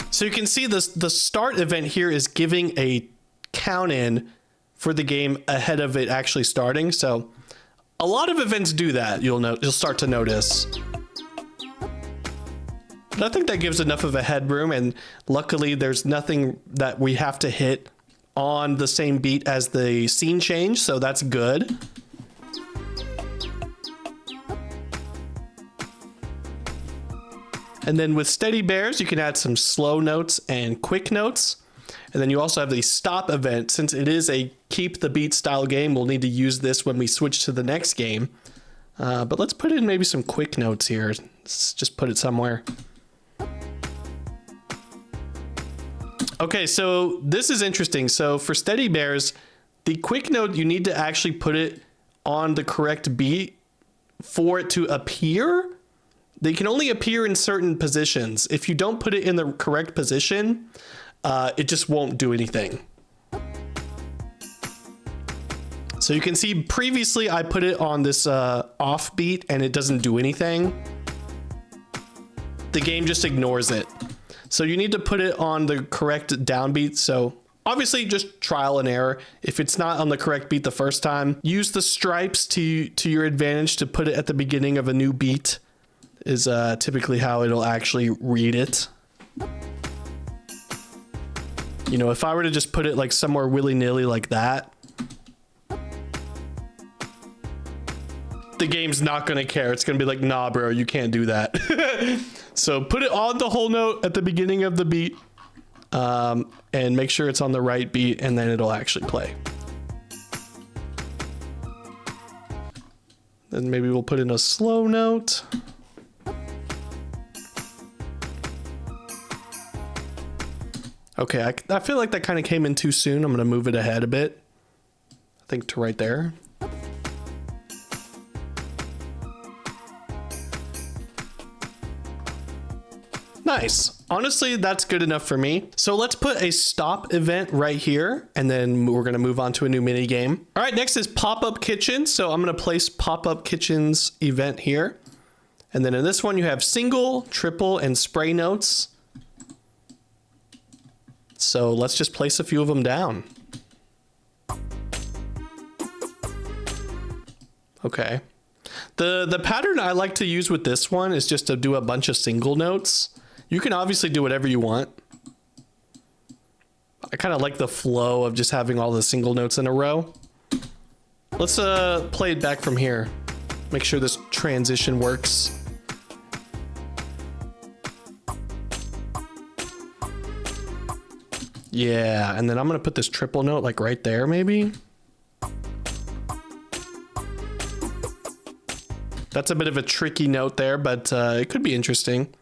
So you can see the start event here is giving a count in for the game ahead of it actually starting. So a lot of events do that. You'll start to notice. But I think that gives enough of a headroom, and luckily there's nothing that we have to hit on the same beat as the scene change, so that's good. And then with steady bears, you can add some slow notes and quick notes. And then you also have the stop event. Since it is a keep the beat style game, we'll need to use this when we switch to the next game. But let's put in maybe some quick notes here. Let's just put it somewhere. Okay, so this is interesting. So for steady bears, the quick note, you need to actually put it on the correct beat for it to appear, they can only appear in certain positions. If you don't put it in the correct position, it just won't do anything. So you can see previously I put it on this off beat and it doesn't do anything. The game just ignores it. So you need to put it on the correct downbeat. So obviously just trial and error. If it's not on the correct beat the first time, use the stripes to your advantage to put it at the beginning of a new beat is typically how it'll actually read it. You know, if I were to just put it like somewhere willy-nilly like that, the game's not gonna care. It's gonna be like, nah, bro, you can't do that. So put it on the whole note at the beginning of the beat, and make sure it's on the right beat, and then it'll actually play. Then maybe we'll put in a slow note. Okay, I feel like that kind of came in too soon. I'm gonna move it ahead a bit. I think to right there. Nice. Honestly, that's good enough for me. So let's put a stop event right here, and then we're gonna move on to a new mini game. All right, next is pop-up kitchen. So I'm gonna place pop-up kitchen's event here. And then in this one, you have single, triple, and spray notes. So let's just place a few of them down. Okay. The pattern I like to use with this one is just to do a bunch of single notes. You can obviously do whatever you want. I kind of like the flow of just having all the single notes in a row. Let's play it back from here. Make sure this transition works. Yeah, and then I'm gonna put this triple note like right there, maybe. That's a bit of a tricky note there, but it could be interesting.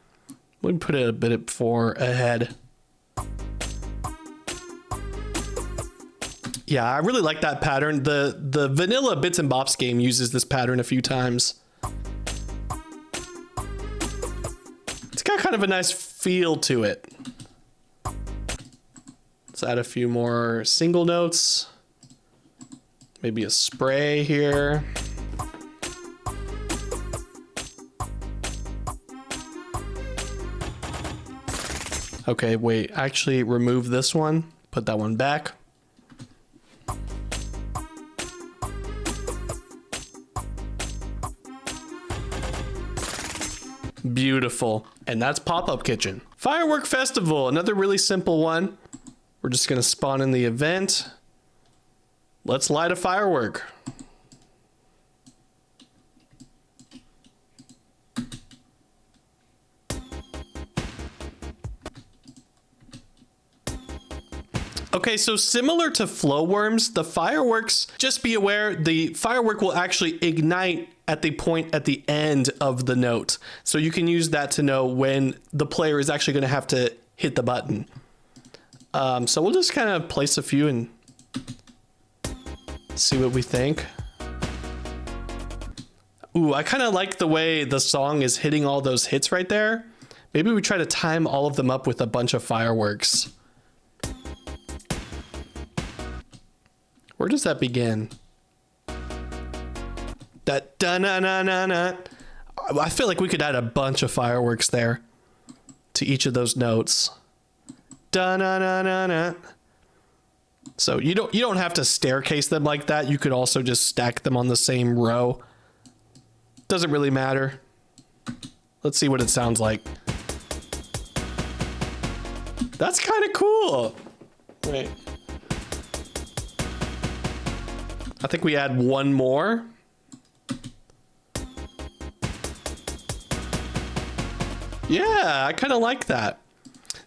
We'll put it a bit for ahead. Yeah, I really like that pattern. The vanilla Bits and Bops game uses this pattern a few times. It's got kind of a nice feel to it. Let's add a few more single notes. Maybe a spray here. Okay, wait, actually remove this one, put that one back. Beautiful. And that's Pop-Up Kitchen. Firework Festival, another really simple one. We're just gonna spawn in the event. Let's light a firework. Okay, so similar to flow worms, the fireworks, just be aware, the firework will actually ignite at the point at the end of the note. So you can use that to know when the player is actually going to have to hit the button. So we'll just kind of place a few and see what we think. Ooh, I kind of like the way the song is hitting all those hits right there. Maybe we try to time all of them up with a bunch of fireworks. Where does that begin? That da-na-na-na-na. I feel like we could add a bunch of fireworks there to each of those notes. Da-na-na-na-na. So you don't have to staircase them like that. You could also just stack them on the same row. Doesn't really matter. Let's see what it sounds like. That's kind of cool. Wait. I think we add one more. Yeah, I kind of like that.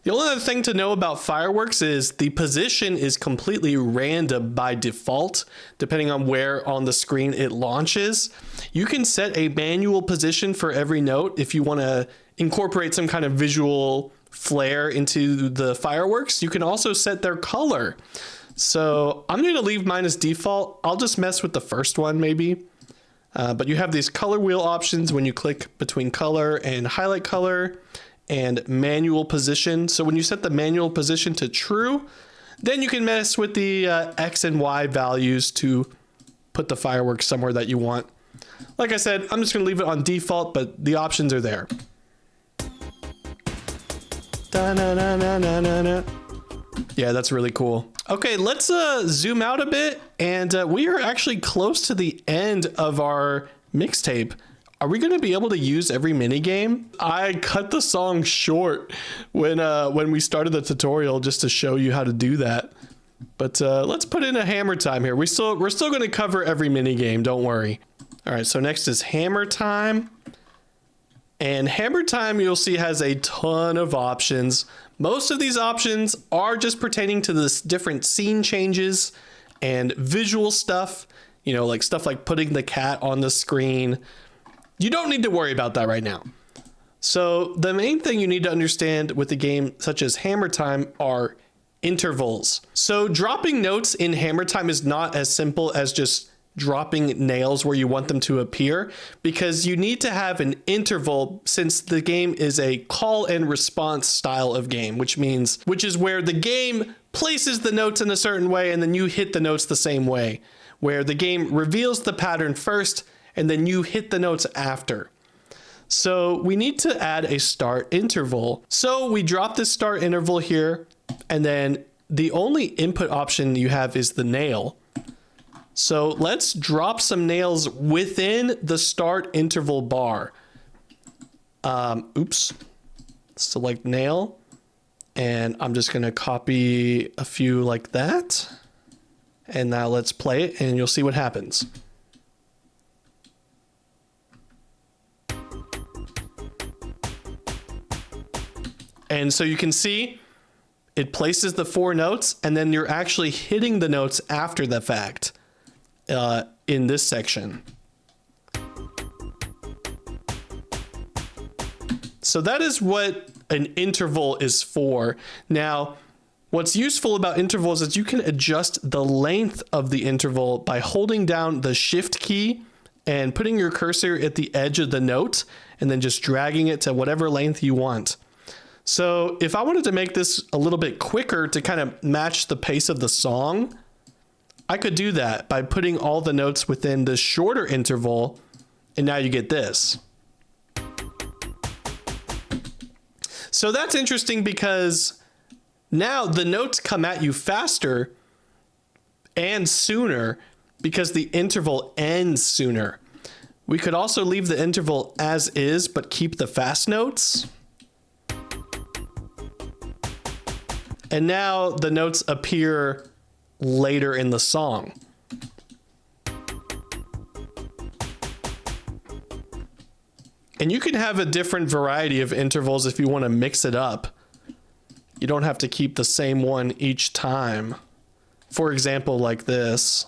The only other thing to know about fireworks is the position is completely random by default, depending on where on the screen it launches. You can set a manual position for every note if you want to incorporate some kind of visual flair into the fireworks. You can also set their color. So I'm going to leave mine as default. I'll just mess with the first one maybe. But you have these color wheel options when you click between color and highlight color and manual position. So when you set the manual position to true, then you can mess with the X and Y values to put the fireworks somewhere that you want. Like I said, I'm just gonna leave it on default, but the options are there. Yeah, that's really cool. Okay, let's zoom out a bit, and we are actually close to the end of our mixtape. Are we gonna be able to use every mini game? I cut the song short when we started the tutorial just to show you how to do that. But let's put in a hammer time here. We're still gonna cover every mini game, don't worry. All right, so next is hammer time. And hammer time, you'll see, has a ton of options. Most of these options are just pertaining to this different scene changes and visual stuff, you know, like stuff like putting the cat on the screen. You don't need to worry about that right now. So the main thing you need to understand with a game such as hammer time are intervals. So dropping notes in hammer time is not as simple as just dropping nails where you want them to appear, because you need to have an interval, since the game is a call and response style of game, which is where the game places the notes in a certain way and then you hit the notes the same way, where the game reveals the pattern first and then you hit the notes after. So we need to add a start interval. So we drop this start interval here, and then the only input option you have is the nail. So let's drop some nails within the start interval bar. Select nail, and I'm just gonna copy a few like that. And now let's play it and you'll see what happens. And so you can see it places the 4 notes, and then you're actually hitting the notes after the fact. In this section. So that is what an interval is for. Now, what's useful about intervals is you can adjust the length of the interval by holding down the shift key and putting your cursor at the edge of the note and then just dragging it to whatever length you want. So if I wanted to make this a little bit quicker to kind of match the pace of the song, I could do that by putting all the notes within the shorter interval, and now you get this. So that's interesting because now the notes come at you faster and sooner because the interval ends sooner. We could also leave the interval as is, but keep the fast notes. And now the notes appear later in the song. And you can have a different variety of intervals if you want to mix it up. You don't have to keep the same one each time. For example, like this.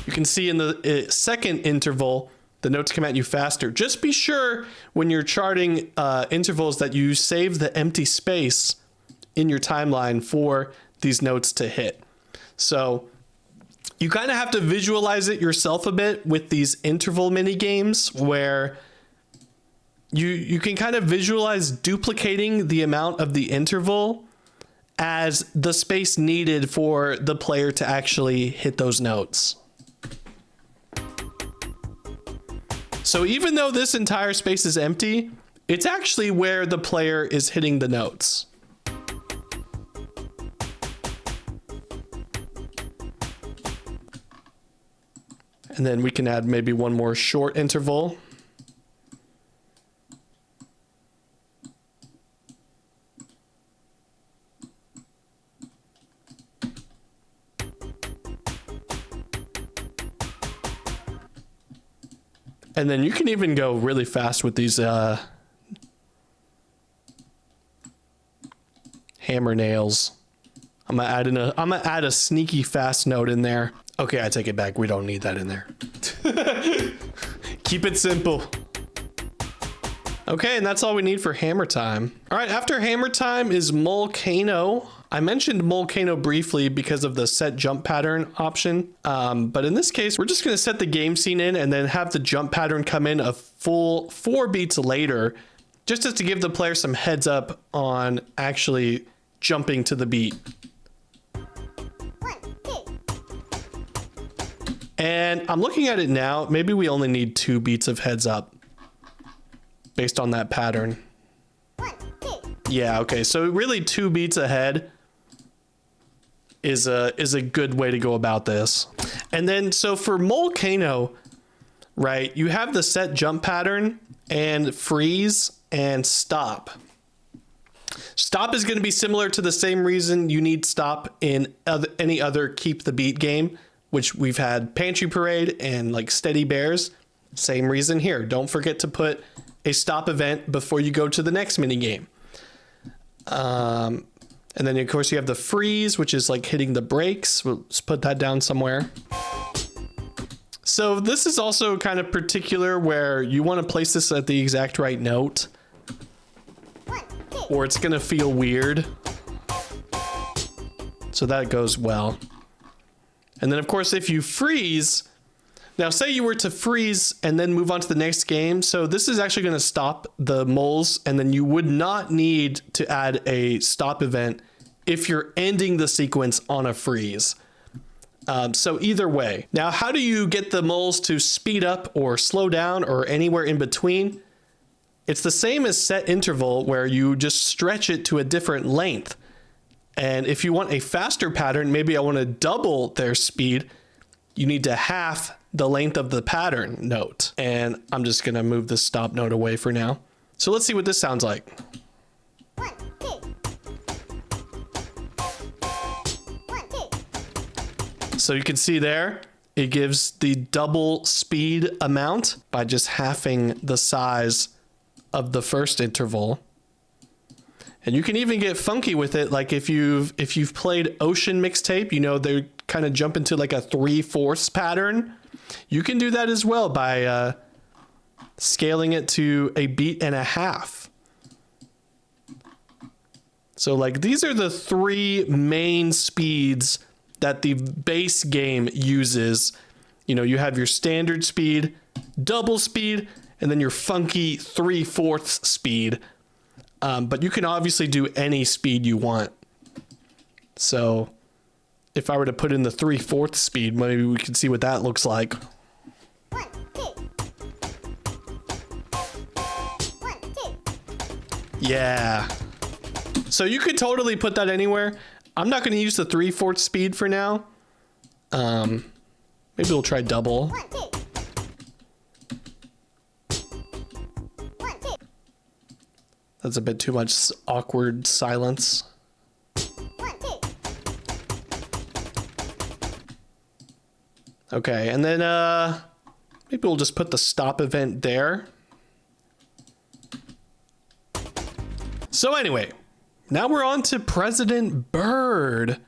You can see in the second interval, the notes come at you faster. Just be sure when you're charting intervals that you save the empty space in your timeline for these notes to hit. So you kind of have to visualize it yourself a bit with these interval mini games where you can kind of visualize duplicating the amount of the interval as the space needed for the player to actually hit those notes. So even though this entire space is empty, it's actually where the player is hitting the notes. And then we can add maybe one more short interval. And then you can even go really fast with these hammer nails. I'm gonna add a sneaky fast note in there. Okay, I take it back. We don't need that in there. Keep it simple. Okay, and that's all we need for hammer time. All right, after hammer time is Volcano. I mentioned Volcano briefly because of the set jump pattern option. But in this case, we're just going to set the game scene in and then have the jump pattern come in a full 4 beats later, just as to give the player some heads up on actually jumping to the beat. And I'm looking at it now. Maybe we only need 2 beats of heads up based on that pattern. Yeah, okay. So really 2 beats ahead is a good way to go about this. And then so for Volcano, right, you have the set jump pattern and freeze and stop. Stop is going to be similar to the same reason you need stop in any other keep the beat game, which we've had Pantry Parade and like Steady Bears. Same reason here. Don't forget to put a stop event before you go to the next mini game. And then of course you have the freeze, which is like hitting the brakes. We'll just put that down somewhere. So this is also kind of particular where you want to place this at the exact right note, or it's going to feel weird. So that goes well. And then of course, if you freeze, now say you were to freeze and then move on to the next game. So this is actually going to stop the moles, and then you would not need to add a stop event if you're ending the sequence on a freeze. So either way. Now, how do you get the moles to speed up or slow down or anywhere in between? It's the same as set interval, where you just stretch it to a different length. And if you want a faster pattern, maybe I want to double their speed, you need to half the length of the pattern note. And I'm just going to move the stop note away for now. So let's see what this sounds like. 1, 2. 1, 2. So you can see there, it gives the double speed amount by just halving the size of the first interval. And you can even get funky with it. Like if you've played Ocean Mixtape, you know, they kind of jump into like a 3/4 pattern. You can do that as well by scaling it to a beat and a half. So like these are the 3 main speeds that the base game uses. You know, you have your standard speed, double speed, and then your funky 3/4 speed. But you can obviously do any speed you want. So if I were to put in the 3/4 speed, maybe we can see what that looks like. 1, 2. 1, 2. Yeah. So you could totally put that anywhere. I'm not going to use the 3/4 speed for now. Maybe we'll try double. 1, 2. 1, 2. That's a bit too much awkward silence. 1, 2. Okay, and then maybe we'll just put the stop event there. So anyway, now we're on to President Bird.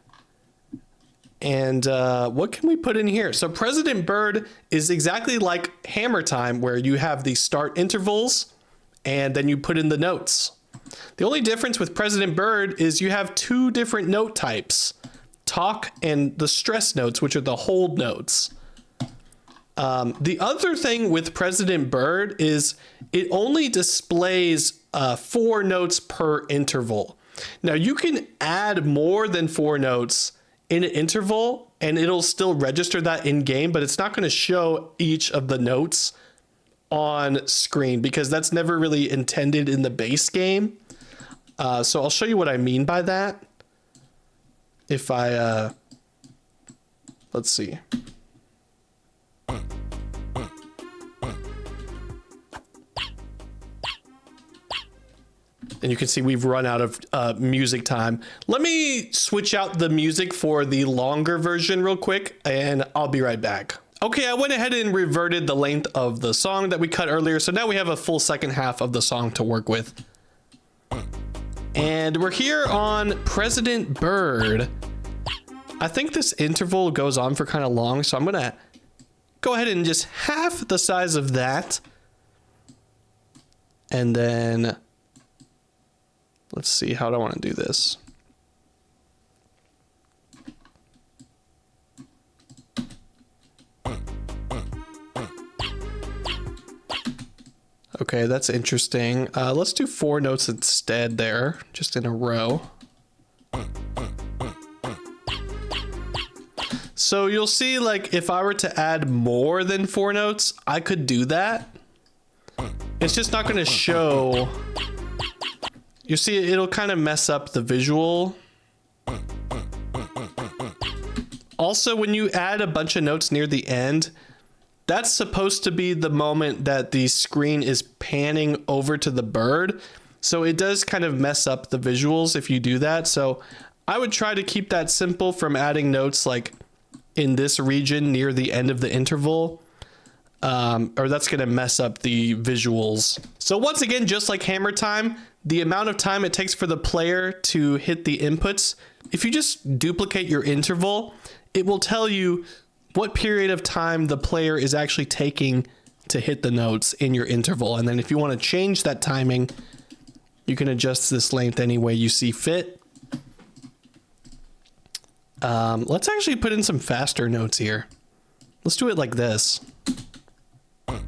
And what can we put in here? So President Bird is exactly like Hammer Time, where you have the start intervals and then you put in the notes. The only difference with President Bird is you have 2 different note types, talk and the stress notes, which are the hold notes. The other thing with President Bird is it only displays 4 notes per interval. Now you can add more than 4 notes in an interval and it'll still register that in game, but it's not going to show each of the notes on screen because that's never really intended in the base game. So I'll show you what I mean by that. If I, let's see. And you can see we've run out of music time. Let me switch out the music for the longer version real quick, and I'll be right back. Okay, I went ahead and reverted the length of the song that we cut earlier, so now we have a full second half of the song to work with. And we're here on President Bird. I think this interval goes on for kind of long, so I'm gonna go ahead and just half the size of that. And then let's see, how do I want to do this? Okay, that's interesting. Let's do 4 notes instead there, just in a row. So you'll see, like, if I were to add more than 4 notes, I could do that. It's just not going to show. You see, it'll kind of mess up the visual. Also, when you add a bunch of notes near the end, that's supposed to be the moment that the screen is panning over to the bird. So it does kind of mess up the visuals if you do that. So I would try to keep that simple from adding notes like in this region near the end of the interval. Or that's going to mess up the visuals. So once again, just like hammer time, the amount of time it takes for the player to hit the inputs, if you just duplicate your interval, it will tell you what period of time the player is actually taking to hit the notes in your interval. And then if you want to change that timing, you can adjust this length any way you see fit. Let's actually put in some faster notes here. Let's do it like this. I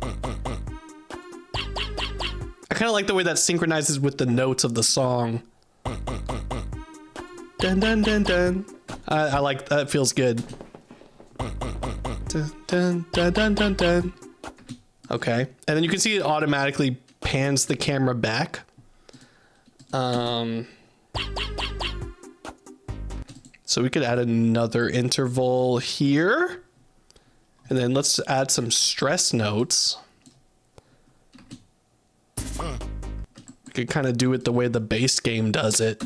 kind of like the way that synchronizes with the notes of the song. Dun dun dun dun. I like that. It feels good. Dun dun dun dun dun dun. Okay, and then you can see it automatically pans the camera back. So we could add another interval here. And then let's add some stress notes. We could kind of do it the way the base game does it.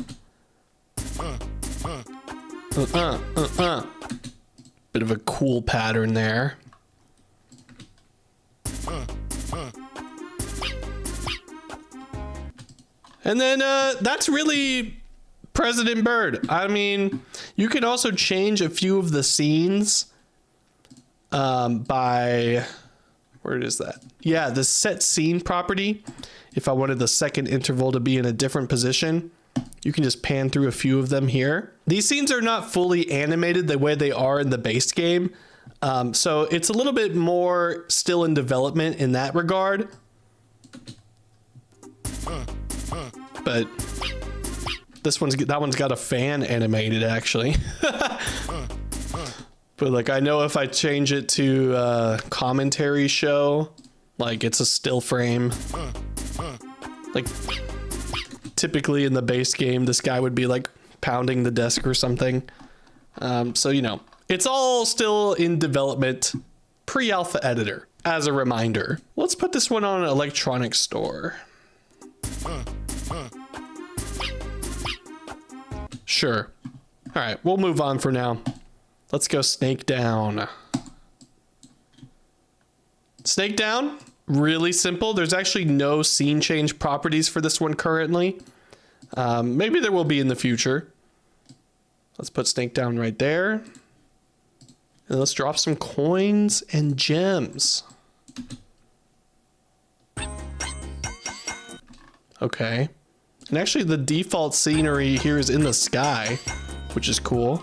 Bit of a cool pattern there. And then that's really President Bird. I mean, you can also change a few of the scenes by, where is that? Yeah, the set scene property. If I wanted the second interval to be in a different position, you can just pan through a few of them here. These scenes are not fully animated the way they are in the base game. So it's a little bit more still in development in that regard. But that one's got a fan animated actually. But like, I know if I change it to a commentary show, like it's a still frame. Like typically in the base game, this guy would be like pounding the desk or something. So, you know, it's all still in development, pre-alpha editor, as a reminder. Let's put this one on an electronics store. Sure. All right, we'll move on for now. Let's go Snake Down. Snake Down, really simple. There's actually no scene change properties for this one currently. Maybe there will be in the future. Let's put Snake Down right there. And let's drop some coins and gems. Okay. And actually the default scenery here is in the sky, which is cool.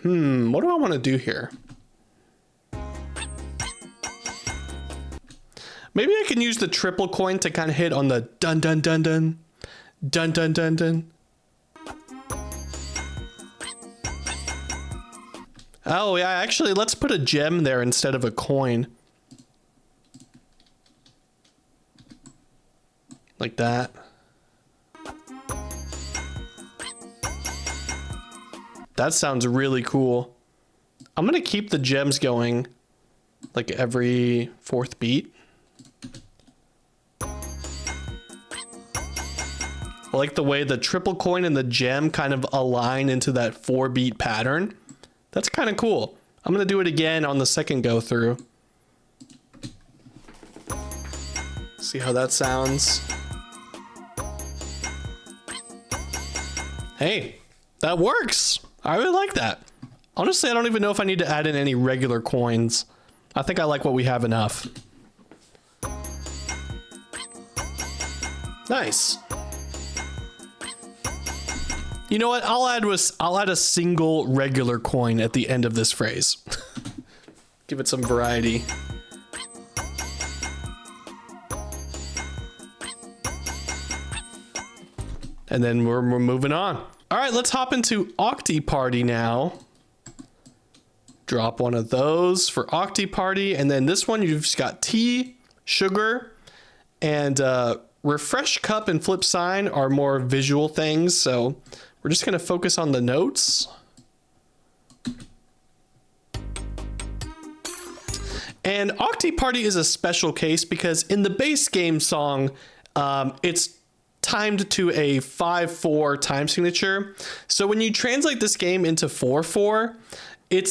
What do I want to do here? Maybe I can use the triple coin to kind of hit on the dun dun dun dun, dun dun dun dun. Oh yeah, actually let's put a gem there instead of a coin. Like that. That sounds really cool. I'm gonna keep the gems going like every 4th beat. I like the way the triple coin and the gem kind of align into that 4-beat pattern. That's kind of cool. I'm gonna do it again on the second go through. See how that sounds. Hey, that works. I really like that. Honestly, I don't even know if I need to add in any regular coins. I think I like what we have enough. Nice. You know what? I'll add a single regular coin at the end of this phrase. Give it some variety. And then we're moving on. All right, let's hop into Octi Party now. Drop one of those for Octi Party. And then this one, you've just got tea, sugar, and refresh cup and flip sign are more visual things. So we're just gonna focus on the notes. And Octi Party is a special case because in the base game song, it's timed to a 5/4 time signature. So when you translate this game into 4/4, it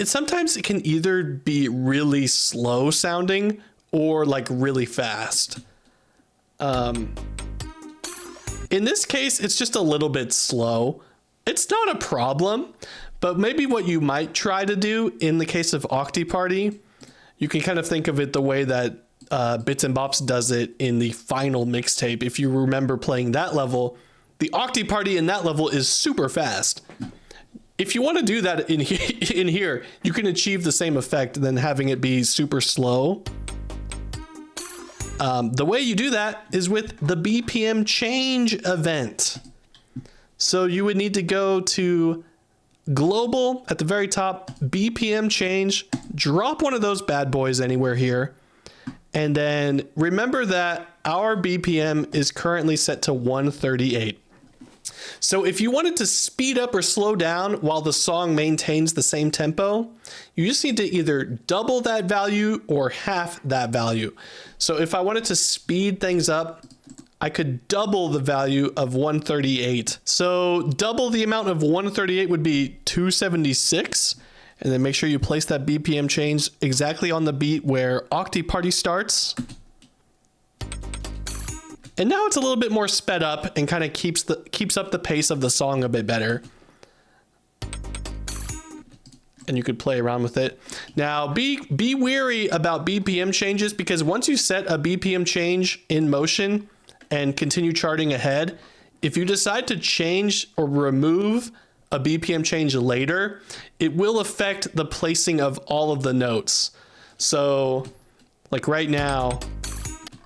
sometimes it can either be really slow sounding or like really fast. In this case, it's just a little bit slow. It's not a problem, but maybe what you might try to do in the case of Octi Party, you can kind of think of it the way that Bits and Bops does it in the final mixtape. If you remember playing that level, the Octi Party in that level is super fast. If you want to do that in here, you can achieve the same effect than having it be super slow. The way you do that is with the BPM change event. So you would need to go to global at the very top, BPM change, drop one of those bad boys anywhere here. And then remember that our BPM is currently set to 138. So if you wanted to speed up or slow down while the song maintains the same tempo, you just need to either double that value or half that value. So if I wanted to speed things up, I could double the value of 138. So double the amount of 138 would be 276. And then make sure you place that BPM change exactly on the beat where Octi Party starts. And now it's a little bit more sped up and kind of keeps up the pace of the song a bit better. And you could play around with it. Now be wary about BPM changes, because once you set a BPM change in motion and continue charting ahead, if you decide to change or remove a BPM change later, it will affect the placing of all of the notes. So like right now,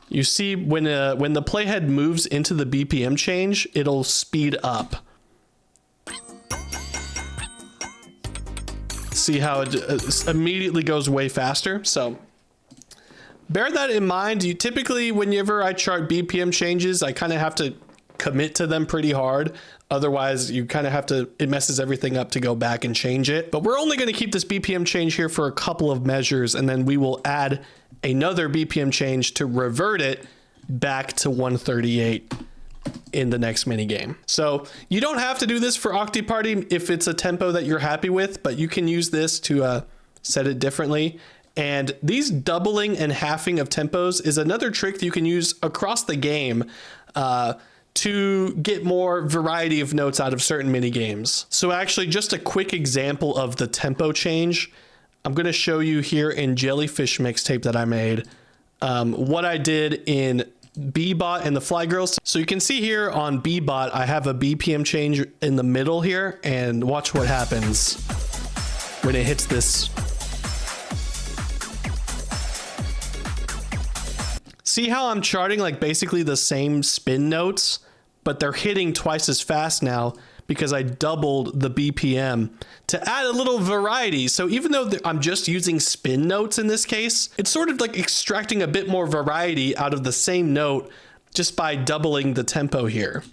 you see when the playhead moves into the BPM change, it'll speed up. See how it immediately goes way faster? So bear that in mind. You typically, whenever I chart BPM changes, I kind of have to commit to them pretty hard. Otherwise, you kind of have to, it messes everything up to go back and change it. But we're only going to keep this BPM change here for a couple of measures, and then we will add another BPM change to revert it back to 138 in the next mini game. So you don't have to do this for Octi Party if it's a tempo that you're happy with, but you can use this to set it differently. And these doubling and halving of tempos is another trick that you can use across the game to get more variety of notes out of certain mini games. So actually, just a quick example of the tempo change, I'm going to show you here in Jellyfish mixtape that I made, what I did in Bebot and the Fly Girls. So you can see here on Bebot, I have a BPM change in the middle here, and watch what happens when it hits this. See how I'm charting like basically the same spin notes, but they're hitting twice as fast now because I doubled the BPM to add a little variety. So even though I'm just using spin notes in this case, it's sort of like extracting a bit more variety out of the same note just by doubling the tempo here.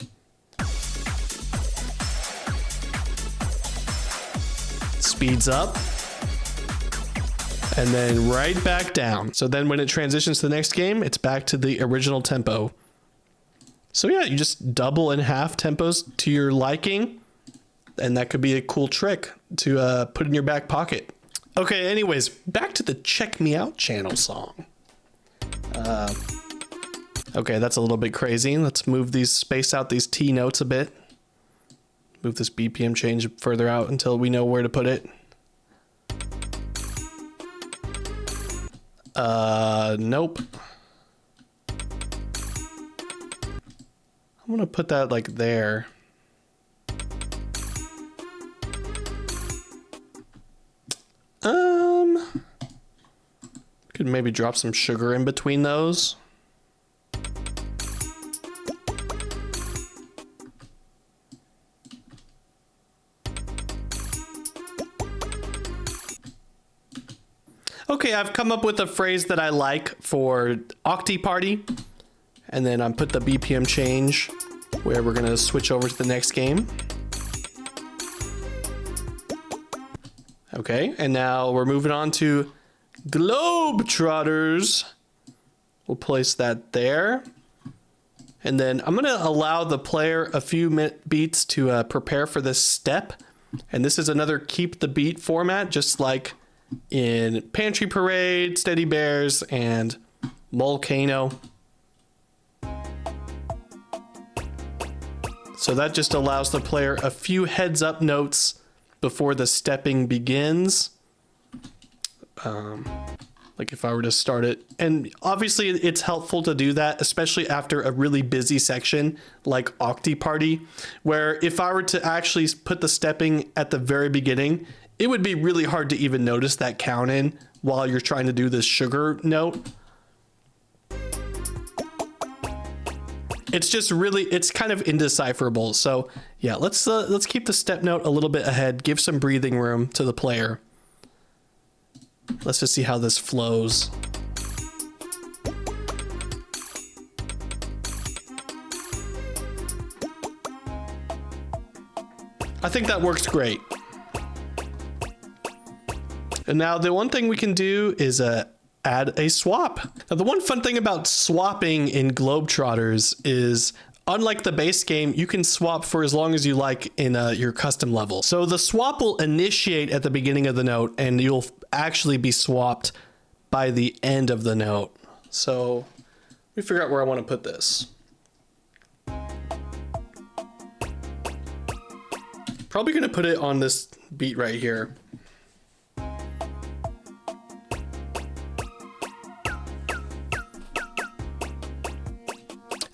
Speeds up. And then right back down. So then when it transitions to the next game, it's back to the original tempo. So yeah, you just double and half tempos to your liking. And that could be a cool trick to put in your back pocket. Okay, anyways, back to the Check Me Out channel song. Okay, that's a little bit crazy. Let's move these, space out these T notes a bit. Move this BPM change further out until we know where to put it. Nope. I'm gonna put that like there. Could maybe drop some sugar in between those. Okay, I've come up with a phrase that I like for Octi Party. And then I put the BPM change where we're gonna switch over to the next game. Okay, and now we're moving on to Globetrotters. We'll place that there. And then I'm gonna allow the player a few beats to prepare for this step. And this is another keep the beat format, just like in Pantry Parade, Steady Bears, and Volcano. So that just allows the player a few heads up notes before the stepping begins. Like if I were to start it, and obviously it's helpful to do that, especially after a really busy section like Octi Party, where if I were to actually put the stepping at the very beginning, it would be really hard to even notice that count in while you're trying to do this sugar note. It's just really, it's kind of indecipherable. So yeah, let's keep the step note a little bit ahead, give some breathing room to the player. Let's just see how this flows. I think that works great. And now the one thing we can do is add a swap. Now the one fun thing about swapping in Globetrotters is, unlike the base game, you can swap for as long as you like in your custom level. So the swap will initiate at the beginning of the note and you'll actually be swapped by the end of the note. So let me figure out where I want to put this. Probably going to put it on this beat right here.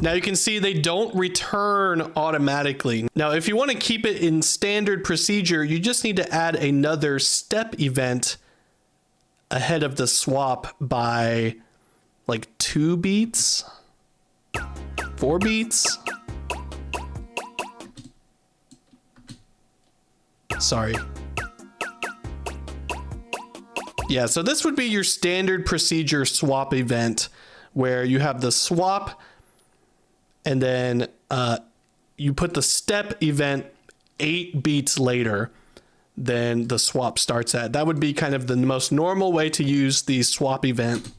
Now you can see they don't return automatically. Now, if you want to keep it in standard procedure, you just need to add another step event ahead of the swap by like 2 beats, 4 beats. Sorry. Yeah, so this would be your standard procedure swap event where you have the swap and then you put the step event 8 beats later than the swap starts at. That would be kind of the most normal way to use the swap event.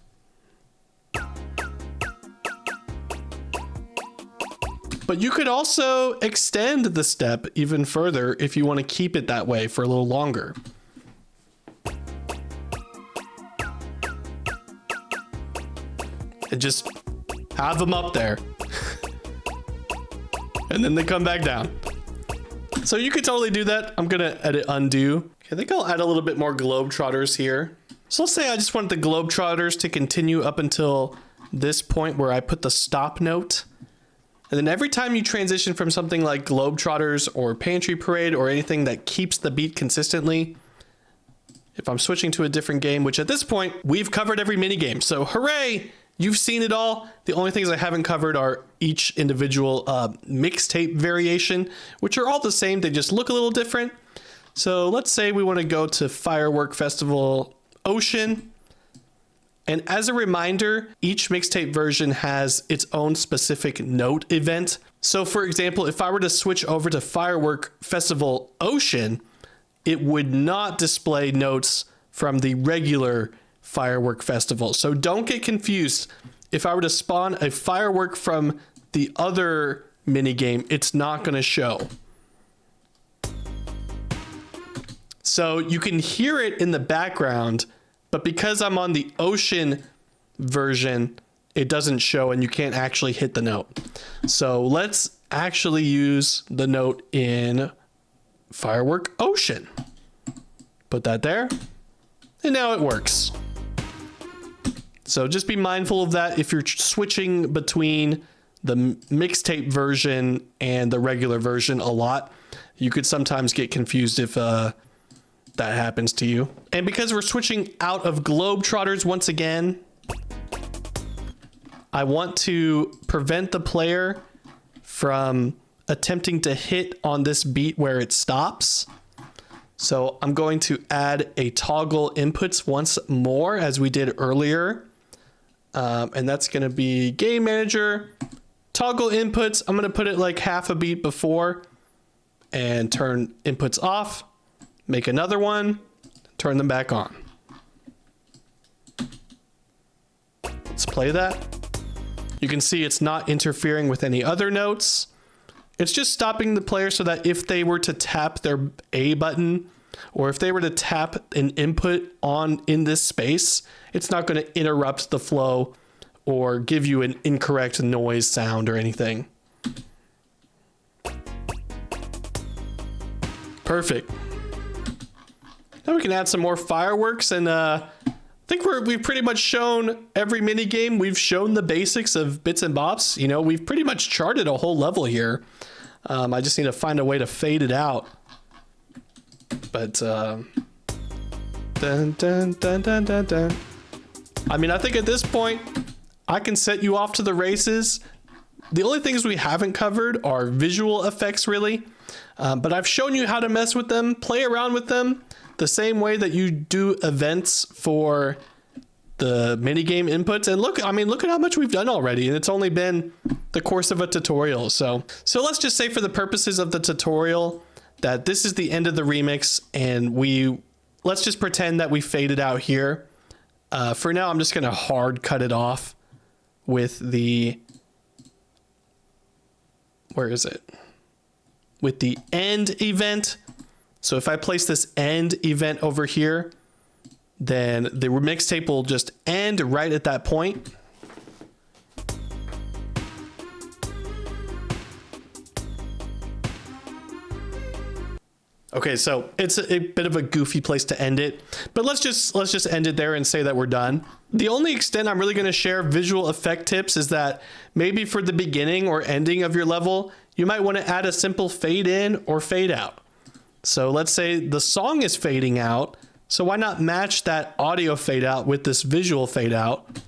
But you could also extend the step even further if you want to keep it that way for a little longer. And just have them up there. And then they come back down. So you could totally do that. I'm gonna edit undo. Okay, I think I'll add a little bit more Globetrotters here. So let's say I just want the Globetrotters to continue up until this point where I put the stop note. And then every time you transition from something like Globetrotters or Pantry Parade or anything that keeps the beat consistently, if I'm switching to a different game, which at this point we've covered every minigame, so hooray! You've seen it all. The only things I haven't covered are each individual mixtape variation, which are all the same. They just look a little different. So let's say we want to go to Firework Festival Ocean. And as a reminder, each mixtape version has its own specific note event. So for example, if I were to switch over to Firework Festival Ocean, it would not display notes from the regular Firework Festival. So don't get confused. If I were to spawn a firework from the other minigame, it's not going to show. So you can hear it in the background, but because I'm on the Ocean version, it doesn't show and you can't actually hit the note. So let's actually use the note in Firework Ocean. Put that there, and now it works. So just be mindful of that if you're switching between the mixtape version and the regular version a lot. You could sometimes get confused if that happens to you. And because we're switching out of Globetrotters once again, I want to prevent the player from attempting to hit on this beat where it stops. So I'm going to add a toggle inputs once more as we did earlier. And that's going to be game manager, toggle inputs. I'm going to put it like half a beat before and turn inputs off, make another one, turn them back on. Let's play that. You can see it's not interfering with any other notes. It's just stopping the player so that if they were to tap their A button, or if they were to tap an input on in this space, it's not going to interrupt the flow or give you an incorrect noise sound or anything. Perfect. Now we can add some more fireworks, and I think we've pretty much shown every mini game. We've shown the basics of bits and bops. You know, we've pretty much charted a whole level here. I just need to find a way to fade it out. But dun, dun, dun, dun, dun, dun. I mean, I think at this point I can set you off to the races. The only things we haven't covered are visual effects, really. But I've shown you how to mess with them, play around with them, the same way that you do events for the minigame inputs. And look, I mean, look at how much we've done already. And it's only been the course of a tutorial. So let's just say for the purposes of the tutorial that this is the end of the remix, and let's just pretend that we faded out here. For now, I'm just going to hard cut it off with the, where is it? With the end event. So if I place this end event over here, then the mixtape will just end right at that point. Okay, so it's a bit of a goofy place to end it, but let's just end it there and say that we're done. The only extent I'm really going to share visual effect tips is that maybe for the beginning or ending of your level, you might want to add a simple fade in or fade out. So let's say the song is fading out, so why not match that audio fade out with this visual fade out?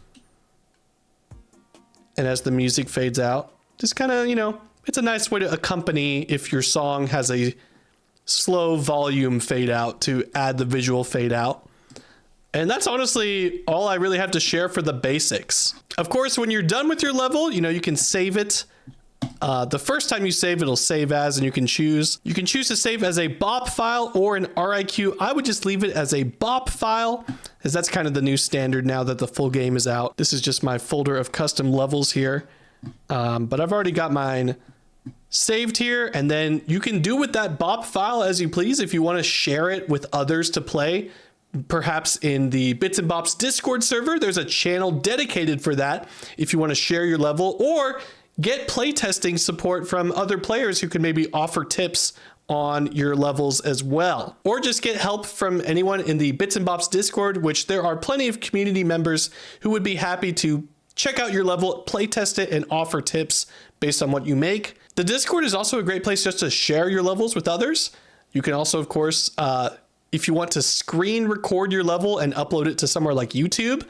And as the music fades out, just kind of, you know, it's a nice way to accompany if your song has a slow volume fade out to add the visual fade out. And that's honestly all I really have to share for the basics. Of course, when you're done with your level, you know, you can save it. The first time you save, it'll save as, and you can choose to save as a BOP file or an RIQ. I would just leave it as a BOP file, as that's kind of the new standard now that the full game is out. This is just my folder of custom levels here. But I've already got mine saved here, and then you can do with that BOP file as you please. If you want to share it with others to play, perhaps in the Bits and Bops Discord server, there's a channel dedicated for that if you want to share your level, or get playtesting support from other players who can maybe offer tips on your levels as well. Or just get help from anyone in the Bits and Bops Discord, which there are plenty of community members who would be happy to check out your level, playtest it, and offer tips based on what you make. The Discord is also a great place just to share your levels with others. You can also, of course, if you want to screen record your level and upload it to somewhere like YouTube,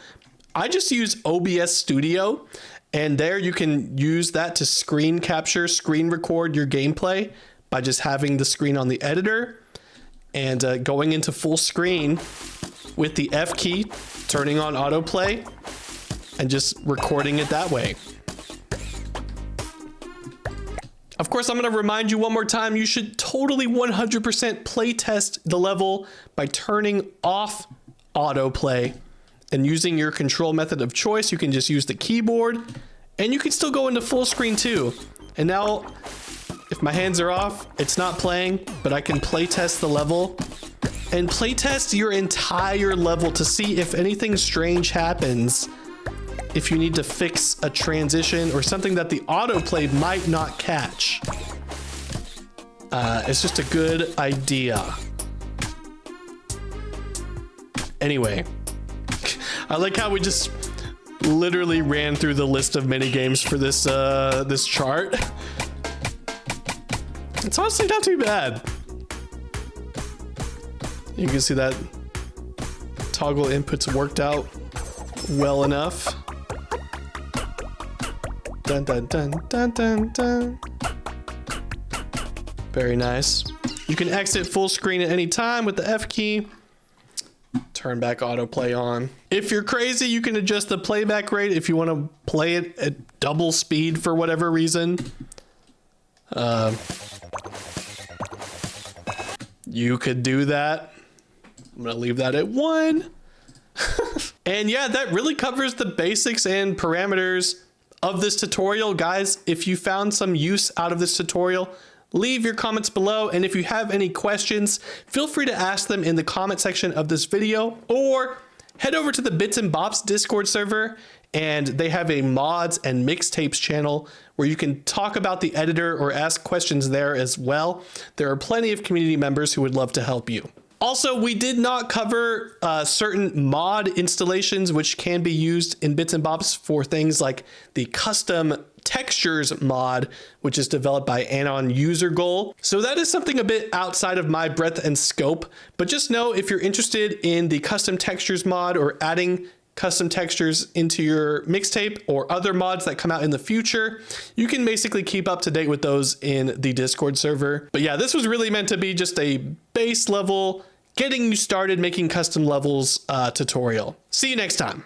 I just use OBS Studio, and there you can use that to screen capture, screen record your gameplay by just having the screen on the editor and going into full screen with the F key, turning on autoplay, and just recording it that way. Of course, I'm going to remind you one more time, you should totally 100% playtest the level by turning off autoplay and using your control method of choice. You can just use the keyboard, and you can still go into full screen too. And now, if my hands are off, it's not playing, but I can playtest the level and playtest your entire level to see if anything strange happens. If you need to fix a transition or something that the autoplay might not catch. It's just a good idea. Anyway, I like how we just literally ran through the list of mini games for this this chart. It's honestly not too bad. You can see that toggle inputs worked out well enough. Dun dun dun dun dun dun. Very nice. You can exit full screen at any time with the F key. Turn back autoplay on. If you're crazy, you can adjust the playback rate if you want to play it at double speed for whatever reason. You could do that. I'm gonna leave that at 1. And yeah, that really covers the basics and parameters of this tutorial. Guys, if you found some use out of this tutorial, leave your comments below. And if you have any questions, feel free to ask them in the comment section of this video, or head over to the Bits and Bops Discord server, and they have a mods and mixtapes channel where you can talk about the editor or ask questions there as well. There are plenty of community members who would love to help you. Also, we did not cover certain mod installations which can be used in Bits and Bops for things like the custom textures mod, which is developed by Anon User Goal. So that is something a bit outside of my breadth and scope, but just know if you're interested in the custom textures mod or adding custom textures into your mixtape or other mods that come out in the future, you can basically keep up to date with those in the Discord server. But yeah, this was really meant to be just a base level, getting you started making custom levels tutorial. See you next time.